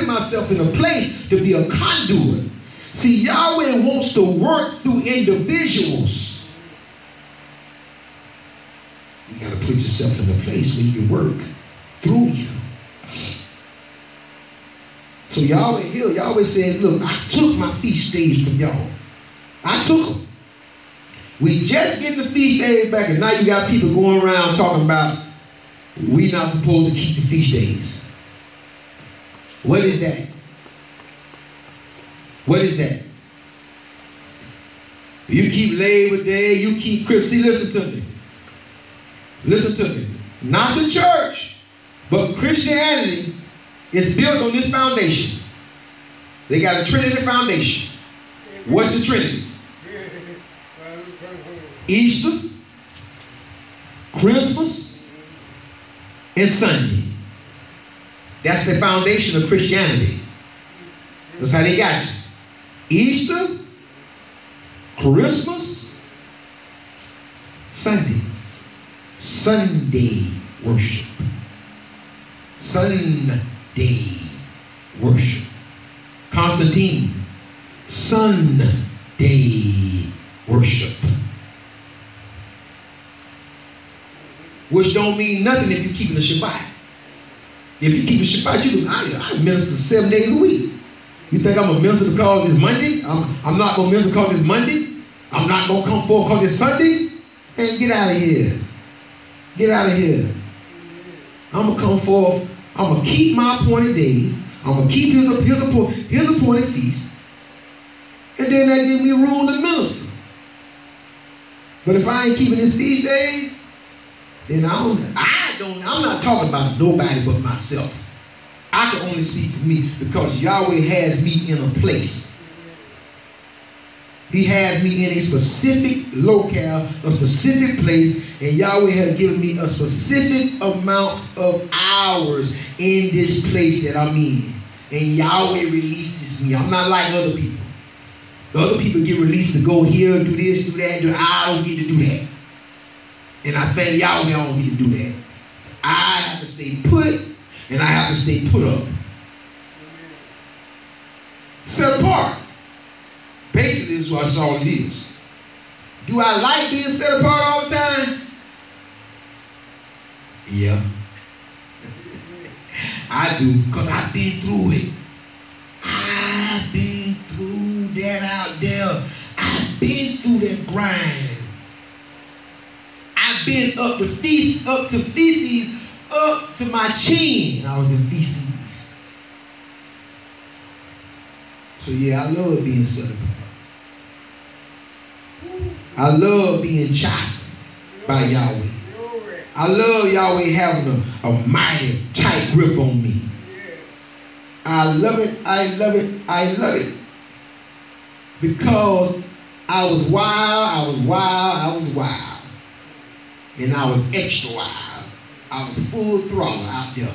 myself in a place to be a conduit. See, Yahweh wants to work through individuals. You got to put yourself in a place where you work through you. So Yahweh said, look, I took my feast days from y'all. I took them. We just getting the feast days back, and now you got people going around talking about we not supposed to keep the feast days. What is that? What is that? You keep Labor Day, you keep Christmas. See, listen to me. Listen to me. Not the church, but Christianity is built on this foundation. They got a Trinity foundation. What's the Trinity? Easter, Christmas, and Sunday. That's the foundation of Christianity. That's how they got you. Easter, Christmas, Sunday. Sunday worship. Sunday worship. Constantine. Sunday worship. Which don't mean nothing if you're keeping the Shabbat. If you keep the Shabbat, you can, I minister 7 days a week. You think I'm a minister because it's Monday? I'm not going to minister because it's Monday? I'm not going to come forward because it's Sunday? Man, get out of here. Get out of here. I'm going to come forth. I'm going to keep my appointed days. I'm going to keep his appointed feast. And then that gives me room to minister. But if I ain't keeping his feast days, then I'm not talking about nobody but myself. I can only speak for me because Yahweh has me in a place. He has me in a specific locale, a specific place, and Yahweh has given me a specific amount of hours in this place that I'm in. And Yahweh releases me. I'm not like other people. The other people get released to go here, do this, do that. I don't get to do that. And I thank Yahweh I don't get to do that. I have to stay put, and I have to stay put up. Set apart. Basically, that's all it is. Do I like being set apart all the time? Yeah. I do, because I've been through it. I've been through that out there. I've been through that grind. I've been up to feces, up to my chin. I was in feces. So yeah, I love being set apart. I love being chastened by Yahweh. I love Yahweh having a mighty tight grip on me. I love it, I love it, I love it. Because I was wild. And I was extra wild. I was full throttle out there.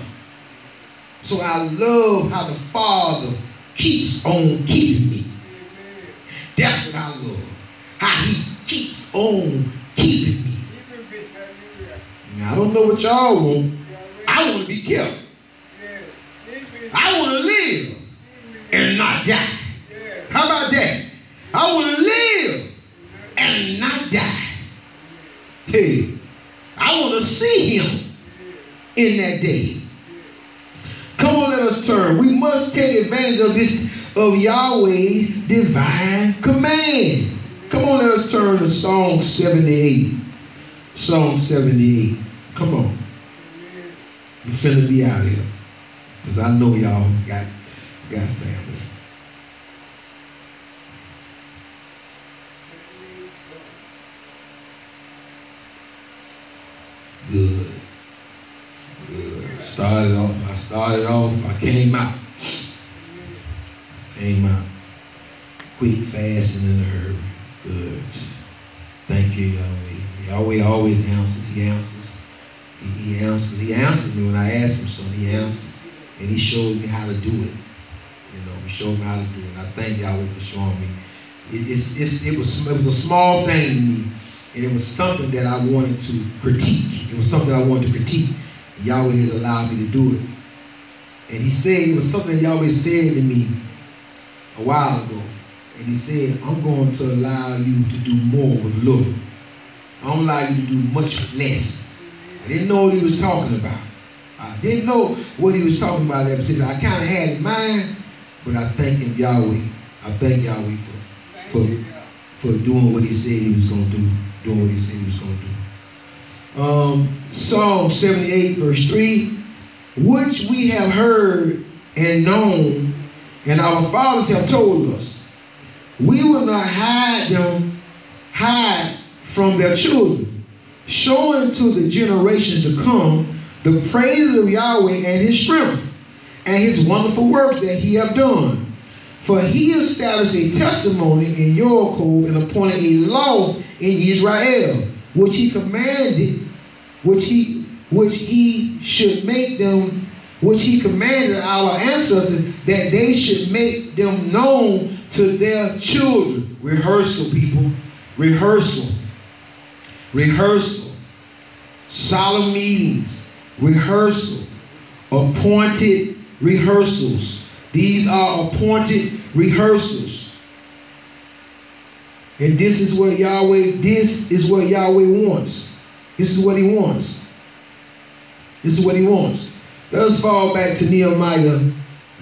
So I love how the Father keeps on keeping me. That's what I love. How he keeps on keeping me. Now, I don't know what y'all want. I want to be kept. I want to live and not die. How about that? I want to live and not die. Hey, I want to see him in that day. Come on, let us turn. We must take advantage of Yahweh's divine command. Come on, let us turn to Psalm 78. Psalm 78. Come on. You finna be out here. Because I know y'all got family. Good. Good. I started off, I came out. Quick, fast, and in a hurry. Good. Thank you, YaHWeH. YaHWeH always answers. He answers. He answers. He answers me when I ask him something. He answers. And he showed me how to do it. He showed me how to do it. And I thank YaHWeH for showing me. It was a small thing to me. And it was something that I wanted to critique. It was something I wanted to critique. And YaHWeH has allowed me to do it. And he said, it was something YaHWeH said to me a while ago. And he said, I'm going to allow you to do more with little. I don't allow you to do much with less. I didn't know what he was talking about. I didn't know what he was talking about that particular. I kind of had in mind, but I thank him, YaHWeH. I thank YaHWeH for doing what he said he was going to do. Doing what he said he was going to do. Psalm 78, verse 3, which we have heard and known, and our fathers have told us. We will not hide from their children, showing to the generations to come the praises of YaHWeH and his strength, and his wonderful works that he have done. For he established a testimony in Yaakov and appointed a law in Israel, which he commanded, which he should make them, which he commanded our ancestors, that they should make them known to their children. Rehearsal, people. Rehearsal. Rehearsal. Solemn meetings. Rehearsal. Appointed rehearsals. These are appointed rehearsals. And this is what YaHWeH wants. This is what he wants. This is what he wants. Let us fall back to Nehemiah.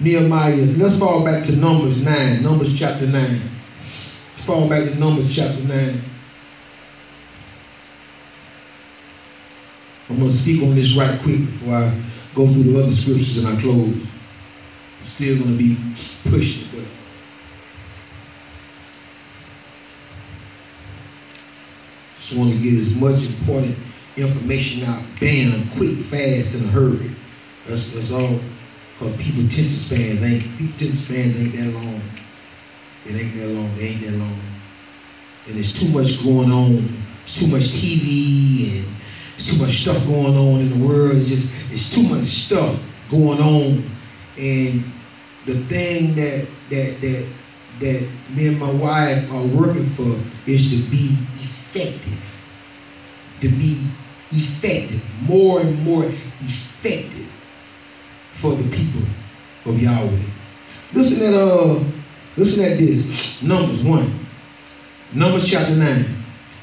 Let's fall back to Numbers 9. Numbers chapter 9. Let's fall back to Numbers chapter 9. I'm going to speak on this right quick before I go through the other scriptures and I close. I'm still going to be pushing, but just want to get as much important information out. Bam, quick, fast, in a hurry. That's all. Because people's attention spans ain't that long. It ain't that long. They ain't that long. And there's too much going on. There's too much TV and there's too much stuff going on in the world. It's too much stuff going on. And the thing that me and my wife are working for is to be effective. To be effective. More and more effective for the people of YaHWeH. Listen at this. Numbers 1. Numbers chapter 9.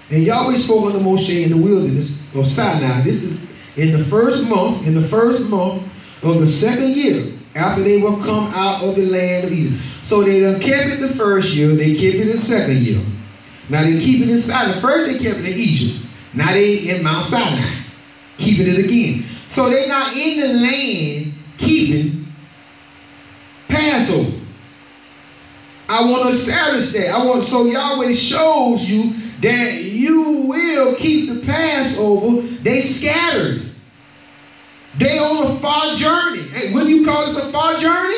And YaHWeH spoke unto Moshe in the wilderness of Sinai. This is in the first month of the second year, after they were come out of the land of Egypt. So they done kept it the first year, they kept it the second year. Now they keep it in Sinai. First they kept it in Egypt. Now they in Mount Sinai, keeping it again. So they're not in the land keeping Passover. I want to establish that. So YaHWeH shows you that you will keep the Passover. They scattered. They on a far journey. Hey, wouldn't you call this a far journey?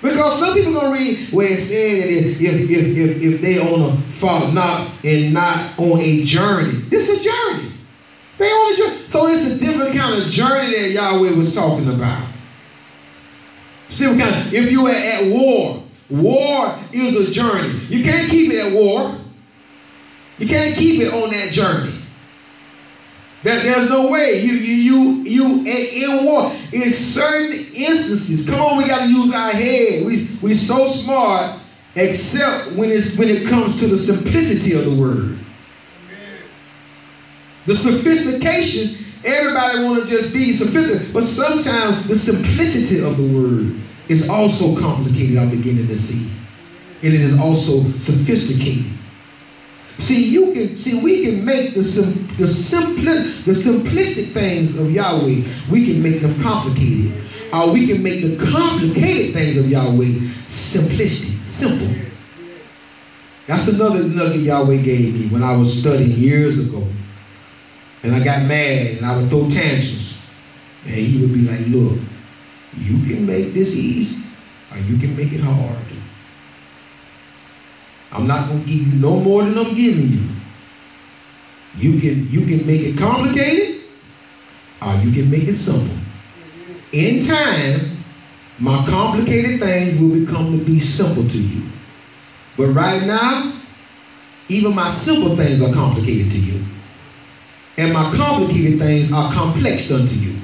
Because some people gonna read where it said that if they on a far not on a journey. This is a journey. They on a journey. So it's a different kind of journey that YaHWeH was talking about. It's different kind of, if you were at war, war is a journey. You can't keep it at war. You can't keep it on that journey. There's no way. You in war. In certain instances, come on, we got to use our head. We so smart, except when it comes to the simplicity of the word. The sophistication, everybody want to just be sophisticated, but sometimes the simplicity of the word is also complicated. I'm beginning to see, and it is also sophisticated. We can make the simplistic things of YaHWeH, we can make them complicated. Or we can make the complicated things of YaHWeH simplistic, simple. That's another nugget YaHWeH gave me when I was studying years ago. and I got mad and I would throw tantrums. And he would be like, look, you can make this easy or you can make it hard. I'm not going to give you no more than I'm giving you. You can make it complicated or you can make it simple. In time, my complicated things will become to be simple to you. But right now, even my simple things are complicated to you. And my complicated things are complex unto you.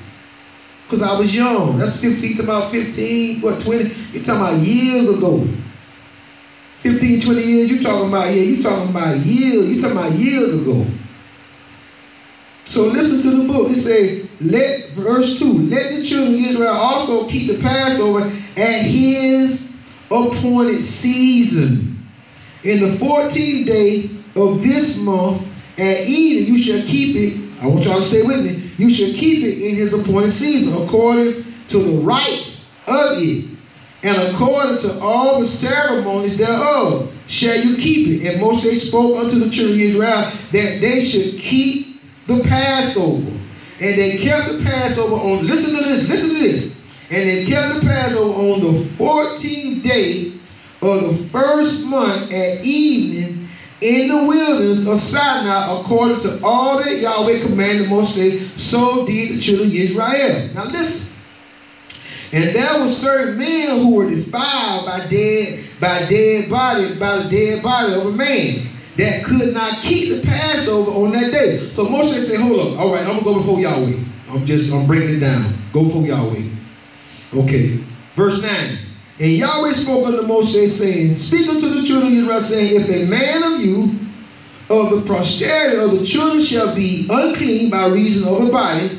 Because I was young. That's 15, about 15, what, 20? You're talking about years ago. 15, 20 years, you're talking about, yeah, you're talking about years. You're talking about years ago. So listen to the book. It says, verse 2, let the children of Israel also keep the Passover at his appointed season. In the 14th day of this month at evening, you shall keep it. I want y'all to stay with me. You shall keep it in his appointed season, according to the rites of it, and according to all the ceremonies thereof shall you keep it. And Moshe spoke unto the children of Israel that they should keep the Passover. And they kept the Passover on, listen to this. And they kept the Passover on the 14th day of the first month at evening in the wilderness of Sinai, according to all that YaHWeH commanded Moshe, so did the children of Israel. Now listen. And there were certain men who were defiled by the dead body of a man, that could not keep the Passover on that day. So Moshe said, hold up, all right, I'm gonna go before YaHWeH. I'm breaking it down. Go before YaHWeH. Okay, verse 9. And YaHWeH spoke unto Moshe, saying, speak unto the children of Israel, saying, if a man of you, of the posterity of the children, shall be unclean by reason of a body,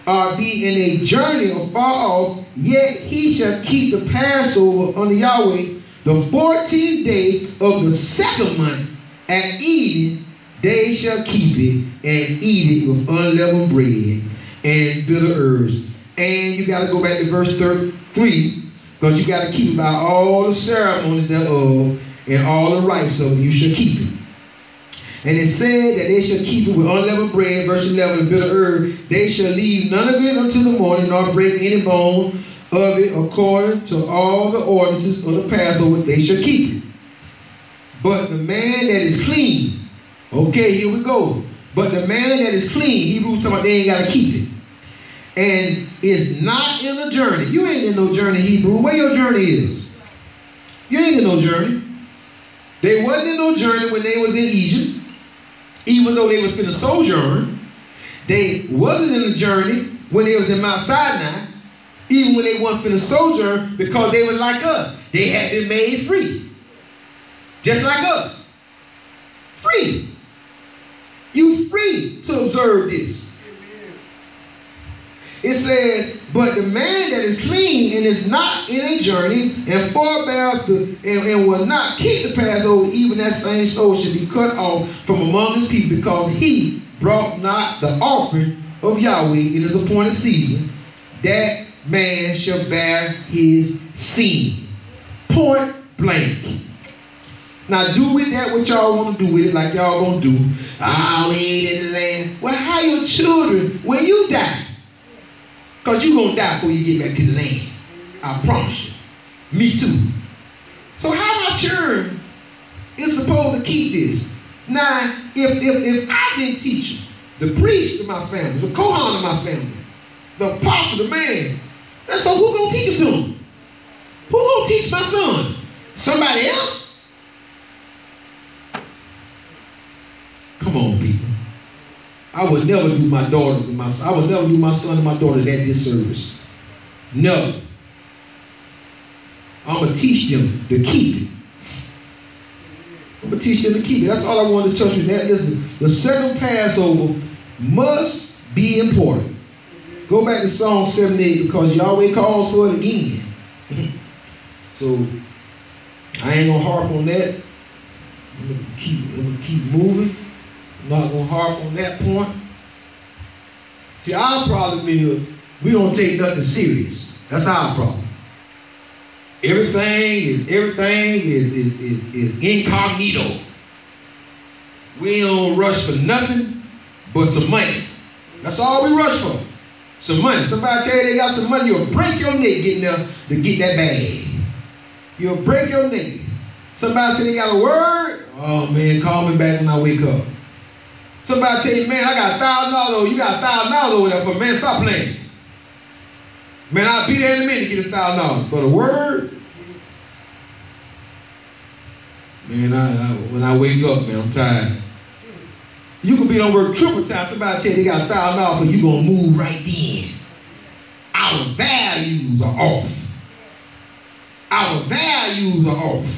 or be in a journey afar off, yet he shall keep the Passover unto YaHWeH the 14th day of the second month at evening. They shall keep it and eat it with unleavened bread and bitter herbs. And you got to go back to verse 3, because you got to keep it by all the ceremonies thereof and all the rites of it. You shall keep it. And it said that they shall keep it with unleavened bread, verse 11, and bitter herb. They shall leave none of it until the morning, nor break any bone of it, according to all the ordinances of the Passover. They shall keep it. But the man that is clean, okay, here we go. But the man that is clean, Hebrews talking about they ain't got to keep it, and is not in a journey. You ain't in no journey, Hebrew. Where your journey is? You ain't in no journey. They wasn't in no journey when they was in Egypt. Even though they was finna sojourn, they wasn't in a journey when they was in Mount Sinai, even when they wasn't finna sojourn, because they was like us. They had been made free. Just like us. Free. You free to observe this. It says, but the man that is clean and is not in a journey and forbeareth and will not keep the Passover, even that same soul should be cut off from among his people, because he brought not the offering of YaHWeH in his appointed season. That man shall bear his sin. Point blank. Now do with that what y'all want to do with it, like y'all gonna do. We ain't in the land. Well, how your children when you die? Because you're going to die before you get back to the land. I promise you. Me too. So how my children is supposed to keep this? Now, if I didn't teach you, the priest of my family, the Kohan of my family, the apostle, the man, then so who going to teach it to them? Who going to teach my son? Somebody else? Come on, people. I would never do my daughters and my son. I would never do my son and my daughter that disservice. No. I'm going to teach them to keep it. I'm going to teach them to keep it. That's all I wanted to touch with that. Listen, the second Passover must be important. Go back to Psalm 78, because YaHWeH calls for it again. So I ain't going to harp on that. I'm going to keep moving. I'm not going to harp on that point. See, our problem is we don't take nothing serious. That's our problem. Everything is incognito. We don't rush for nothing but some money. That's all we rush for. Some money. Somebody tell you they got some money, you'll break your neck getting there to get that bag. You'll break your neck. Somebody say they got a word. Oh man, call me back when I wake up. Somebody tell you, man, I got $1,000. You got $1,000 over there for, man, stop playing. Man, I'll be there in a minute to get $1,000. But a word? Man, when I wake up, man, I'm tired. You could be on work triple time. Somebody tell you they got $1,000 but you gonna move right then. Our values are off. Our values are off.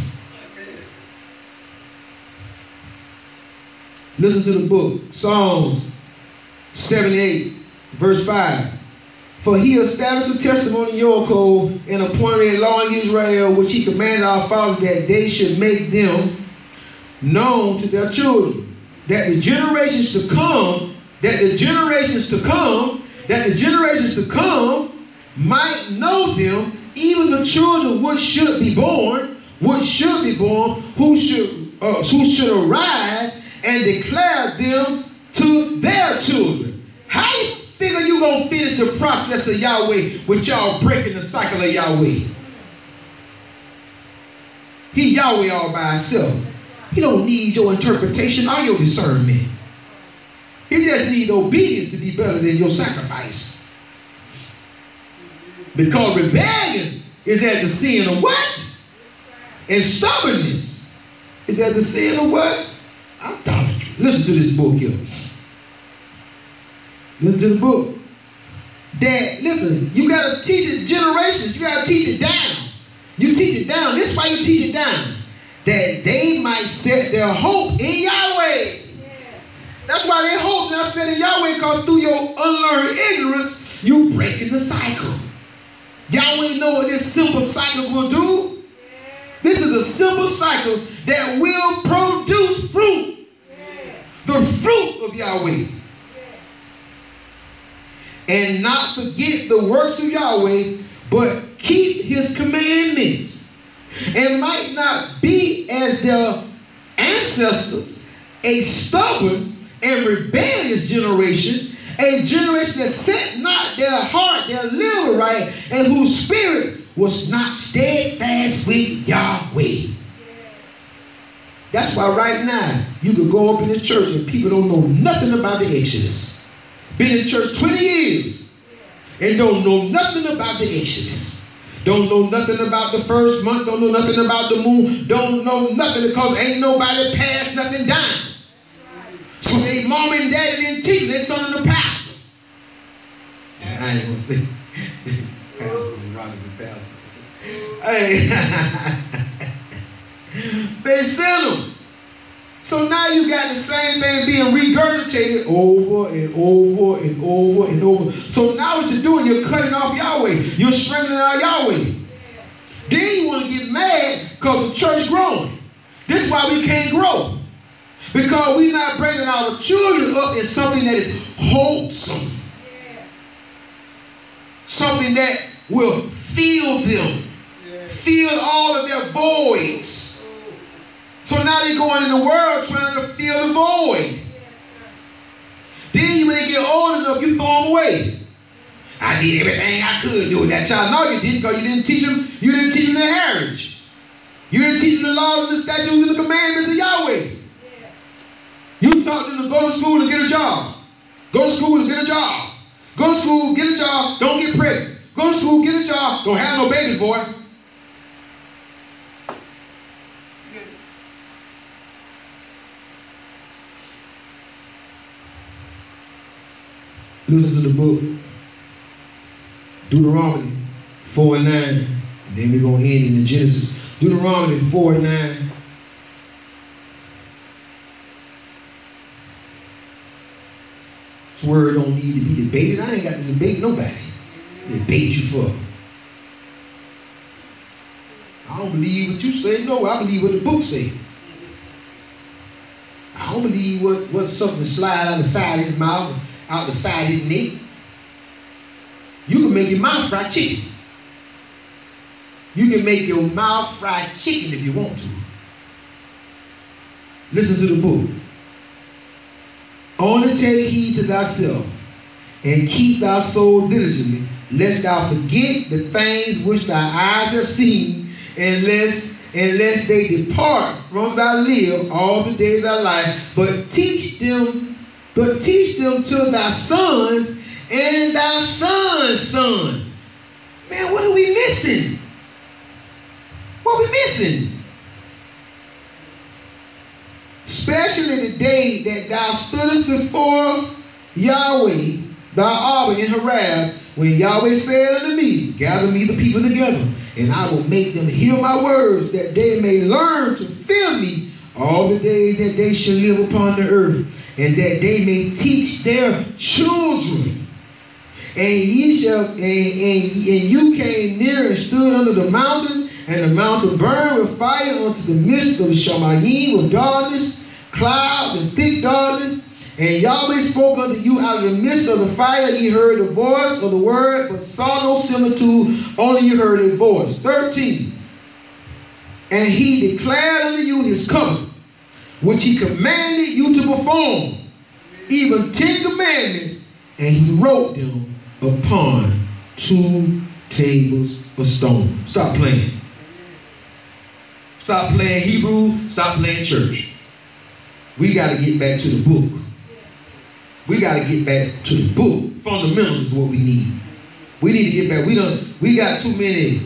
Listen to the book, Psalms 78, verse 5. For he established a testimony in your code and appointed a law in Israel, which he commanded our fathers that they should make them known to their children, that the generations to come, might know them, even the children which should be born, who should arise and declare them to their children. How you figure you gonna finish the process of YaHWeH with y'all breaking the cycle of YaHWeH? He YaHWeH all by himself. He don't need your interpretation or your discernment. He just needs obedience to be better than your sacrifice. Because rebellion is at the sin of what? And stubbornness is at the sin of what? Idolatry. Listen to this book here. Listen to the book. Dad, listen, you got to teach it generations. You got to teach it down. You teach it down. This is why you teach it down. That they might set their hope in YaHWeH. That's why they hope not set in YaHWeH, because through your unlearned ignorance, you breaking the cycle. YaHWeH know what this simple cycle will do. This is a simple cycle that will produce fruit. The fruit of YaHWeH. And not forget the works of YaHWeH, but keep his commandments. And might not be as their ancestors, a stubborn and rebellious generation, a generation that set not their heart, their liver right, and whose spirit was not steadfast with YaHWeH. That's why right now, you could go up in the church and people don't know nothing about the Exodus. Been in church 20 years and don't know nothing about the Exodus. Don't know nothing about the first month, don't know nothing about the moon, don't know nothing because ain't nobody passed nothing down. So they mom and daddy didn't teach, they son of the pastor. And I ain't gonna say pastor and Robinson pastor. Hey. They sent them. So now you got the same thing being regurgitated over and over and over and over. So now what you're doing, you're cutting off YaHWeH. You're strengthening out YaHWeH. Then you want to get mad because the church growing. This is why we can't grow. Because we're not bringing our children up in something that is wholesome. Something that will fill them. Fill all of their voids. So now they're going in the world trying to fill the void. Then when they get old enough, you throw them away. I did everything I could do with that child. No, you didn't, because you didn't teach them. You didn't teach them their heritage. You didn't teach them the laws and the statutes and the commandments of YaHWeH. You taught them to go to school and get a job. Go to school and get a job. Go to school, get a job, don't get pregnant. Go to school, get a job, don't have no babies, boy. Listen to the book, Deuteronomy 4 and 9. And then we're going to end in Genesis. Deuteronomy 4 and 9. This word don't need to be debated. I ain't got to debate nobody. Debate you for. I don't believe what you say. No, I believe what the book say. I don't believe what something slide out the side of his mouth, out the side of his neck. You can make your mouth fried chicken. You can make your mouth fried chicken if you want to. Listen to the book. Only take heed to thyself and keep thy soul diligently, lest thou forget the things which thy eyes have seen, and lest they depart from thy live all the days of thy life, but teach them to thy sons and thy sons' son. Man, what are we missing? What are we missing? Especially the day that thou stoodest before YaHWeH, thy Abba in Horeb, when YaHWeH said unto me, gather me the people together, and I will make them hear my words, that they may learn to fear me all the days that they shall live upon the earth, and that they may teach their children. And you came near and stood under the mountain, and the mountain burned with fire unto the midst of Shamayim with darkness, clouds and thick darkness. And YaHWeH spoke unto you out of the midst of the fire. Ye heard the voice of the word, but saw no similitude, only you heard a voice. 13. And he declared unto you his covenant, which he commanded you to perform, even 10 commandments, and he wrote them upon 2 tables of stone. Stop playing. Stop playing Hebrew. Stop playing church. We got to get back to the book. We got to get back to the book. Fundamentals is what we need. We need to get back. We got too many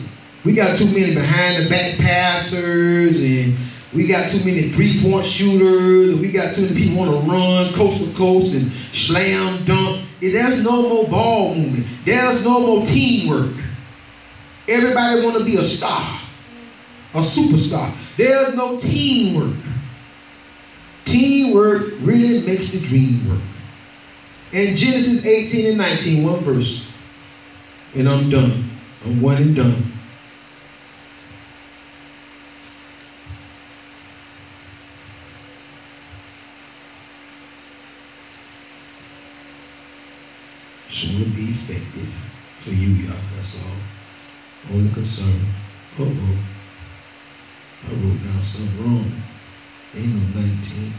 behind the back passers, and we got too many 3-point shooters, and we got too many people want to run coast to coast and slam dunk. There's no more ball movement. There's no more teamwork. Everybody want to be a star, a superstar. There's no teamwork. Teamwork really makes the dream work. In Genesis 18 and 19, one verse, and I'm done. I'm one and done. Just want to be effective for you, y'all. That's all. Only concern. I wrote down something wrong. Ain't no 19.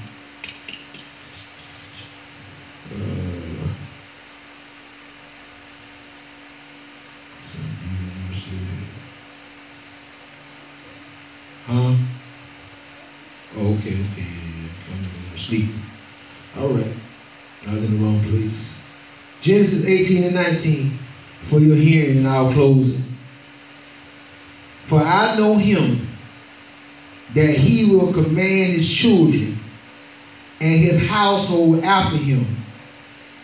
Huh? Oh, okay. I'm sleeping. All right. I was in the wrong place. Genesis 18 and 19, for your hearing and our closing. For I know him, that he will command his children and his household after him,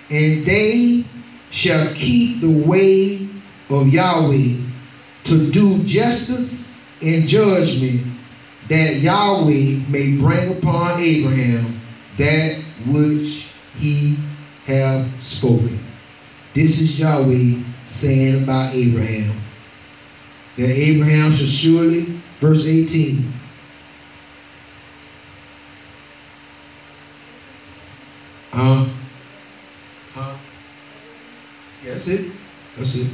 and they shall keep the way of YaHWeH to do justice and judgment, that YaHWeH may bring upon Abraham that which he have spoken. This is YaHWeH saying about Abraham, that Abraham shall surely, verse 18, That's it.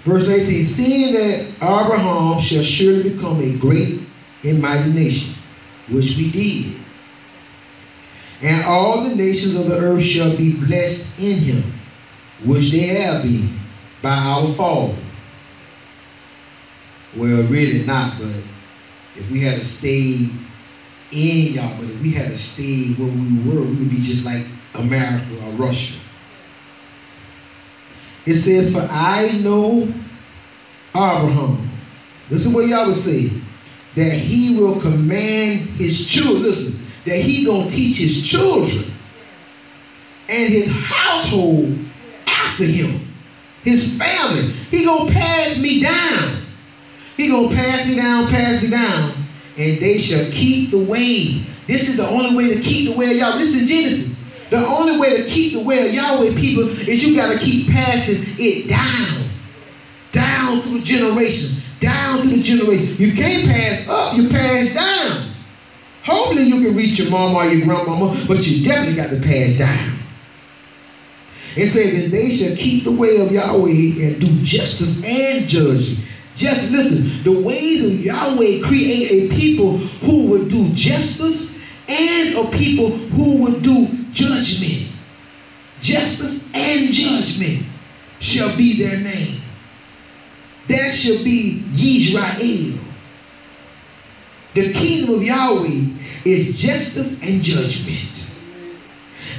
Verse 18, seeing that Abraham shall surely become a great and mighty nation, which we did. And all the nations of the earth shall be blessed in him, which they have been by our fall. Well, really not, but if we had to stay in y'all, but if we had to stay where we were, we would be just like America or Russia. It says, for I know Abraham. This is what y'all would say, that he will command his children. Listen, that he gonna teach his children and his household after him, his family. He gonna pass me down. He gonna pass me down, and they shall keep the way. This is the only way to keep the way of y'all. This is Genesis. The only way to keep the way of YaHWeH, people, is you got to keep passing it down through the generations, You can't pass up, you pass down. Hopefully you can reach your mama or your grandmama, but you definitely got to pass down. It says that they shall keep the way of YaHWeH and do justice and judging. Just listen, the ways of YaHWeH create a people who would do justice and a people who would do judgment. Justice and judgment shall be their name. That shall be Yisrael. The kingdom of Yahweh is justice and judgment.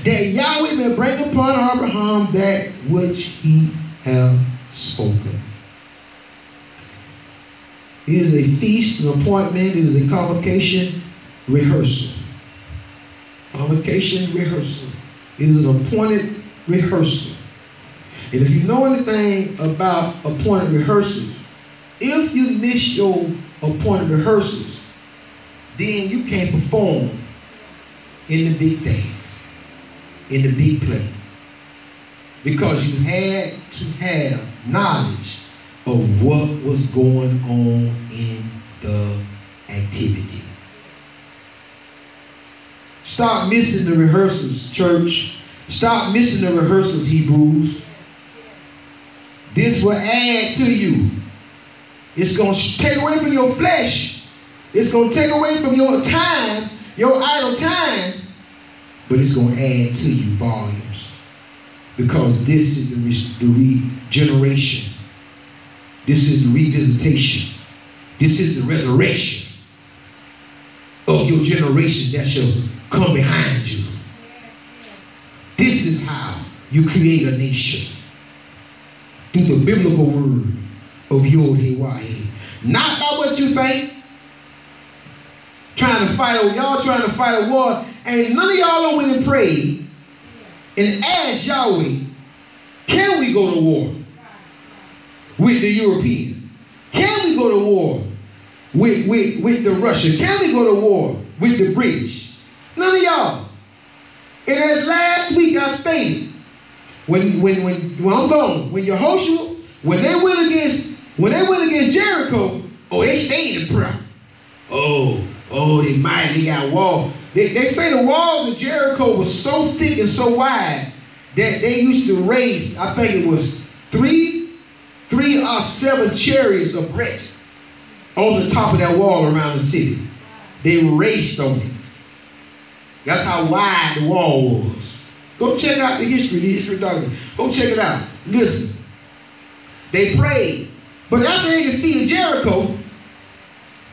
That Yahweh may bring upon Abraham that which he hath spoken. It is a feast, an appointment, it is a convocation, rehearsal. Convocation, rehearsal. It is an appointed rehearsal. And if you know anything about appointed rehearsals, if you miss your appointed rehearsals, then you can't perform in the big things, in the big play. Because you had to have knowledge of what was going on in the activity. Stop missing the rehearsals, church. Stop missing the rehearsals, Hebrews. This will add to you. It's going to take away from your flesh. It's going to take away from your time, your idle time, but it's going to add to you volumes. Because this is the regeneration. This is the revisitation. This is the resurrection of your generation that shall come behind you. This is how you create a nation. Through the biblical word of YaHWeH. Not by what you think. Trying to fight a war. And none of y'all went and prayed and asked Yahweh, can we go to war with the European? Can we go to war with the Russian? Can we go to war with the British? None of y'all. And as last week I stated, when I'm gone, when YaHWeH, when they went against Jericho, oh, they stayed in prayer. Oh, they mighty got wall. They say the walls of Jericho was so thick and so wide that they used to race, I think it was three or seven chariots abreast on the top of that wall around the city. They raced on it. That's how wide the wall was. Go check out the history document. Go check it out. Listen. They prayed. But after they defeated Jericho,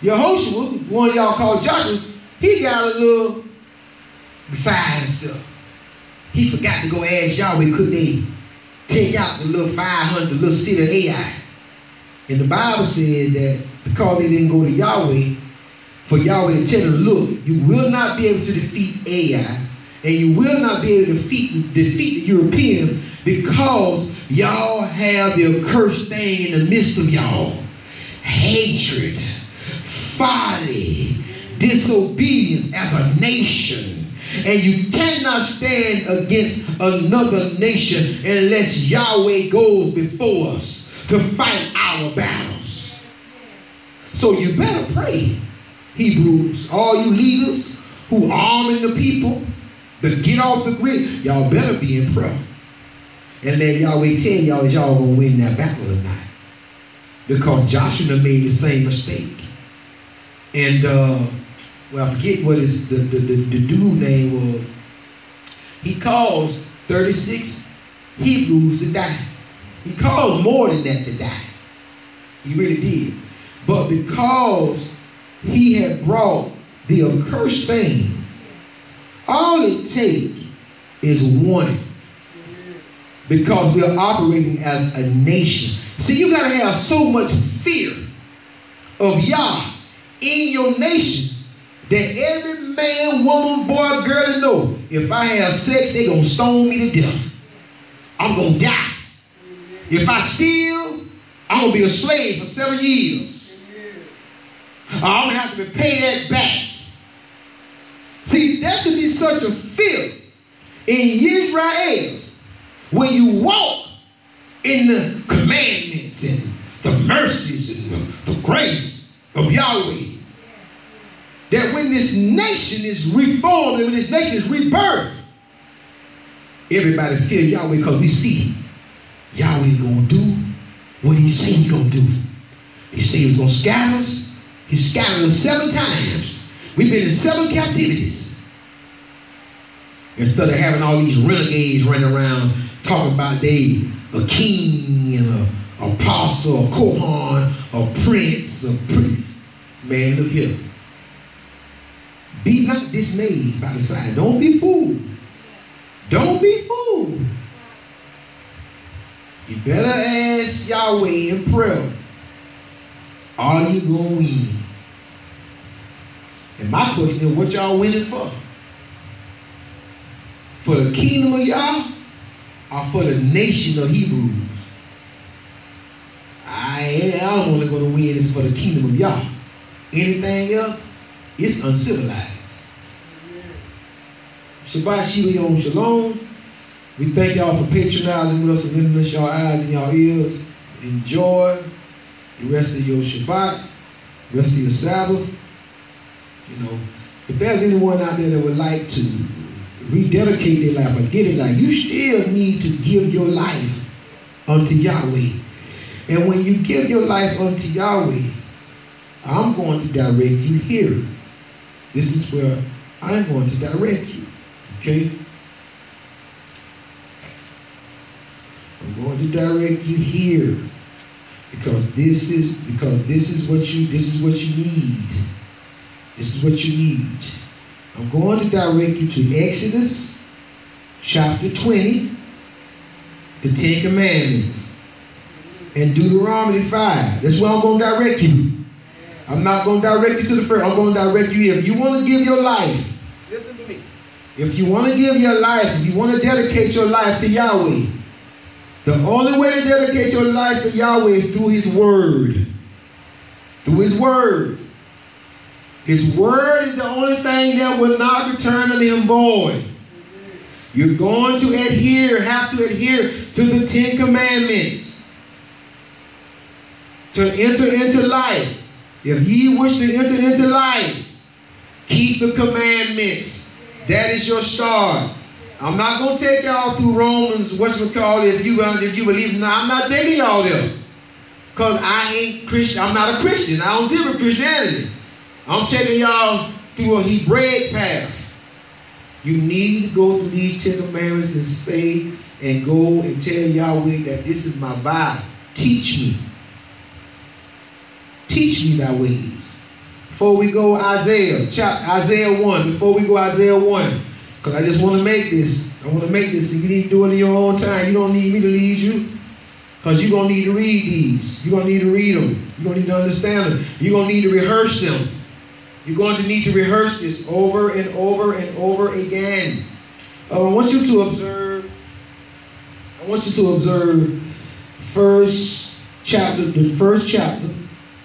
YaHWeH, one of y'all called Joshua, he got a little beside himself. He forgot to go ask Yahweh, could they take out the little 500, the little city of Ai? And the Bible said that because they didn't go to Yahweh, for Yahweh to tell them, look, you will not be able to defeat Ai, and you will not be able to defeat the European, because y'all have the accursed thing in the midst of y'all. Hatred, folly, disobedience as a nation. And you cannot stand against another nation unless Yahweh goes before us to fight our battles. So you better pray, Hebrews. All you leaders who arming the people to get off the grid, y'all better be in prayer. And let Yahweh tell y'all that y'all gonna win that battle or not. Because Joshua made the same mistake. And well, I forget what his the dude name was. He caused 36 Hebrews to die. He caused more than that to die. He really did. But because he had brought the accursed thing, all it takes is one. Because we are operating as a nation. See, you got to have so much fear of Yah in your nation that every man, woman, boy, girl know, if I have sex, they're going to stone me to death. I'm going to die. If I steal, I'm going to be a slave for 7 years. I'm going to have to pay that back. See, there should be such a fear in Israel when you walk in the commandments and the mercies and the grace of Yahweh. That when this nation is reformed and when this nation is rebirthed, everybody fear Yahweh because we see Yahweh going to do what he said he's going to do. He said he was going to scatter us. He scattered us 7 times. We've been in 7 captivities. Instead of having all these renegades running around talking about they a king and a apostle, a Kohan, a prince, man, look here. Be not dismayed by the sign. Don't be fooled. Don't be fooled. You better ask Yahweh in prayer. Are you going to win? And my question is, what y'all winning for? For the kingdom of Yah or for the nation of Hebrews? I'm only going to win is for the kingdom of Yah. Anything else, it's uncivilized. Shabbat Shalom Shalom. We thank y'all for patronizing with us and lending us your eyes and your ears. Enjoy the rest of your Shabbat, the rest of your Sabbath. You know, if there's anyone out there that would like to rededicate their life or get it like, you still need to give your life unto Yahweh. And when you give your life unto Yahweh, I'm going to direct you here. This is where I'm going to direct you. Okay? I'm going to direct you here because this is what you need. This is what you need. I'm going to direct you to Exodus chapter 20, the 10 Commandments, and Deuteronomy 5. That's where I'm going to direct you. I'm not going to direct you to the first. I'm going to direct you here. If you want to give your life, listen to me. If you want to give your life, if you want to dedicate your life to Yahweh, the only way to dedicate your life to Yahweh is through His Word. Through His Word. His Word is the only thing that will not return unto Him void. You're going to have to adhere to the 10 Commandments to enter into life. If ye wish to enter into life, keep the commandments. That is your start. I'm not going to take y'all through Romans, if you believe. No, I'm not taking y'all there. Because I ain't Christian. I'm not a Christian. I don't deal with Christianity. I'm taking y'all through a Hebraic path. You need to go through these 10 commandments and say and go and tell Yahweh that this is my vow. Teach me. Teach me thy ways. Before we go Isaiah 1, before we go Isaiah 1, because I just want to make this. I want to make this, and you need to do it in your own time. You don't need me to lead you, because you're going to need to read these. You're going to need to read them. You're going to need to understand them. You're going to need to rehearse them. You're going to need to rehearse this over and over and over again. I want you to observe the first chapter.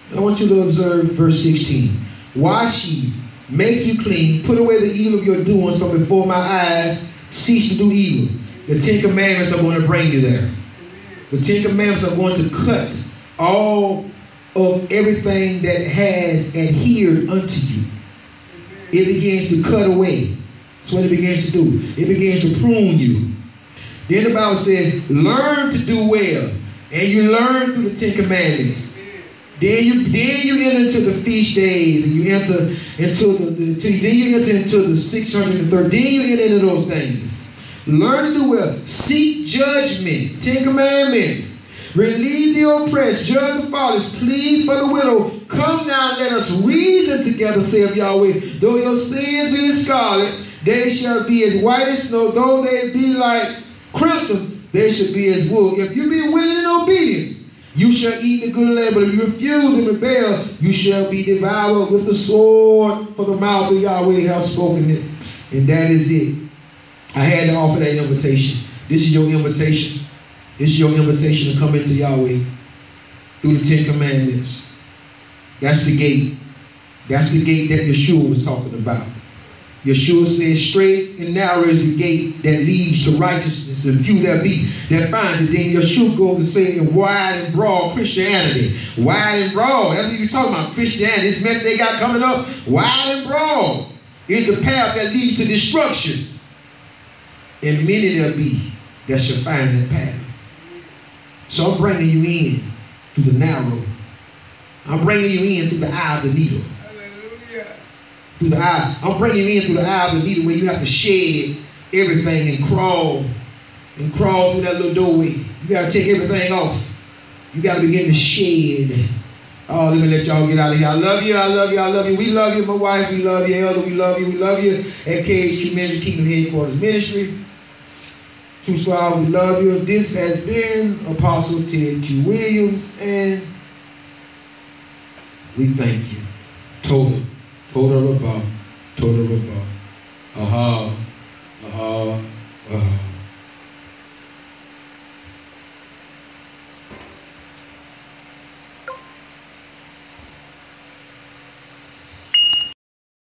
I want you to observe verse 16. Wash ye, make you clean, put away the evil of your doings from before my eyes, cease to do evil. The 10 Commandments are going to bring you there. The 10 Commandments are going to cut all of everything that has adhered unto you. It begins to cut away. That's what it begins to do. It begins to prune you. Then the Bible says, learn to do well. And you learn through the 10 Commandments. Then you enter into the feast days, and you enter into the 630. Then you enter into those things. Learn to do well. Seek judgment. 10 Commandments. Relieve the oppressed. Judge the fatherless. Plead for the widow. Come now, let us reason together, saith Yahweh. Though your sins be as scarlet, they shall be as white as snow. Though they be like crimson, they shall be as wool. If you be willing in obedience, you shall eat the good land, but if you refuse and rebel, you shall be devoured with the sword, for the mouth of Yahweh has spoken it. And that is it. I had to offer that invitation. This is your invitation. This is your invitation to come into Yahweh through the 10 Commandments. That's the gate. That's the gate that Yeshua was talking about. Yeshua says, straight and narrow is the gate that leads to righteousness, and few there be that finds it. Then Yeshua goes and says, wide and broad Christianity. Wide and broad. That's what you're talking about, Christianity. This mess they got coming up, wide and broad, is the path that leads to destruction. And many there be that shall find that path. So I'm bringing you in through the narrow. I'm bringing you in through the eye of the needle. Hallelujah. Through the eye. I'm bringing you in through the eye of the needle, where you have to shed everything and crawl through that little doorway. You got to take everything off. You got to begin to shed. Oh, let me let y'all get out of here. I love you, I love you, I love you. We love you, my wife. We love you, Elder. We love you, we love you. At KHQ Ministry, Kingdom Headquarters Ministry. True Star, we love you. This has been Apostle Ted Q. Williams, and we thank you. Total about. Aha.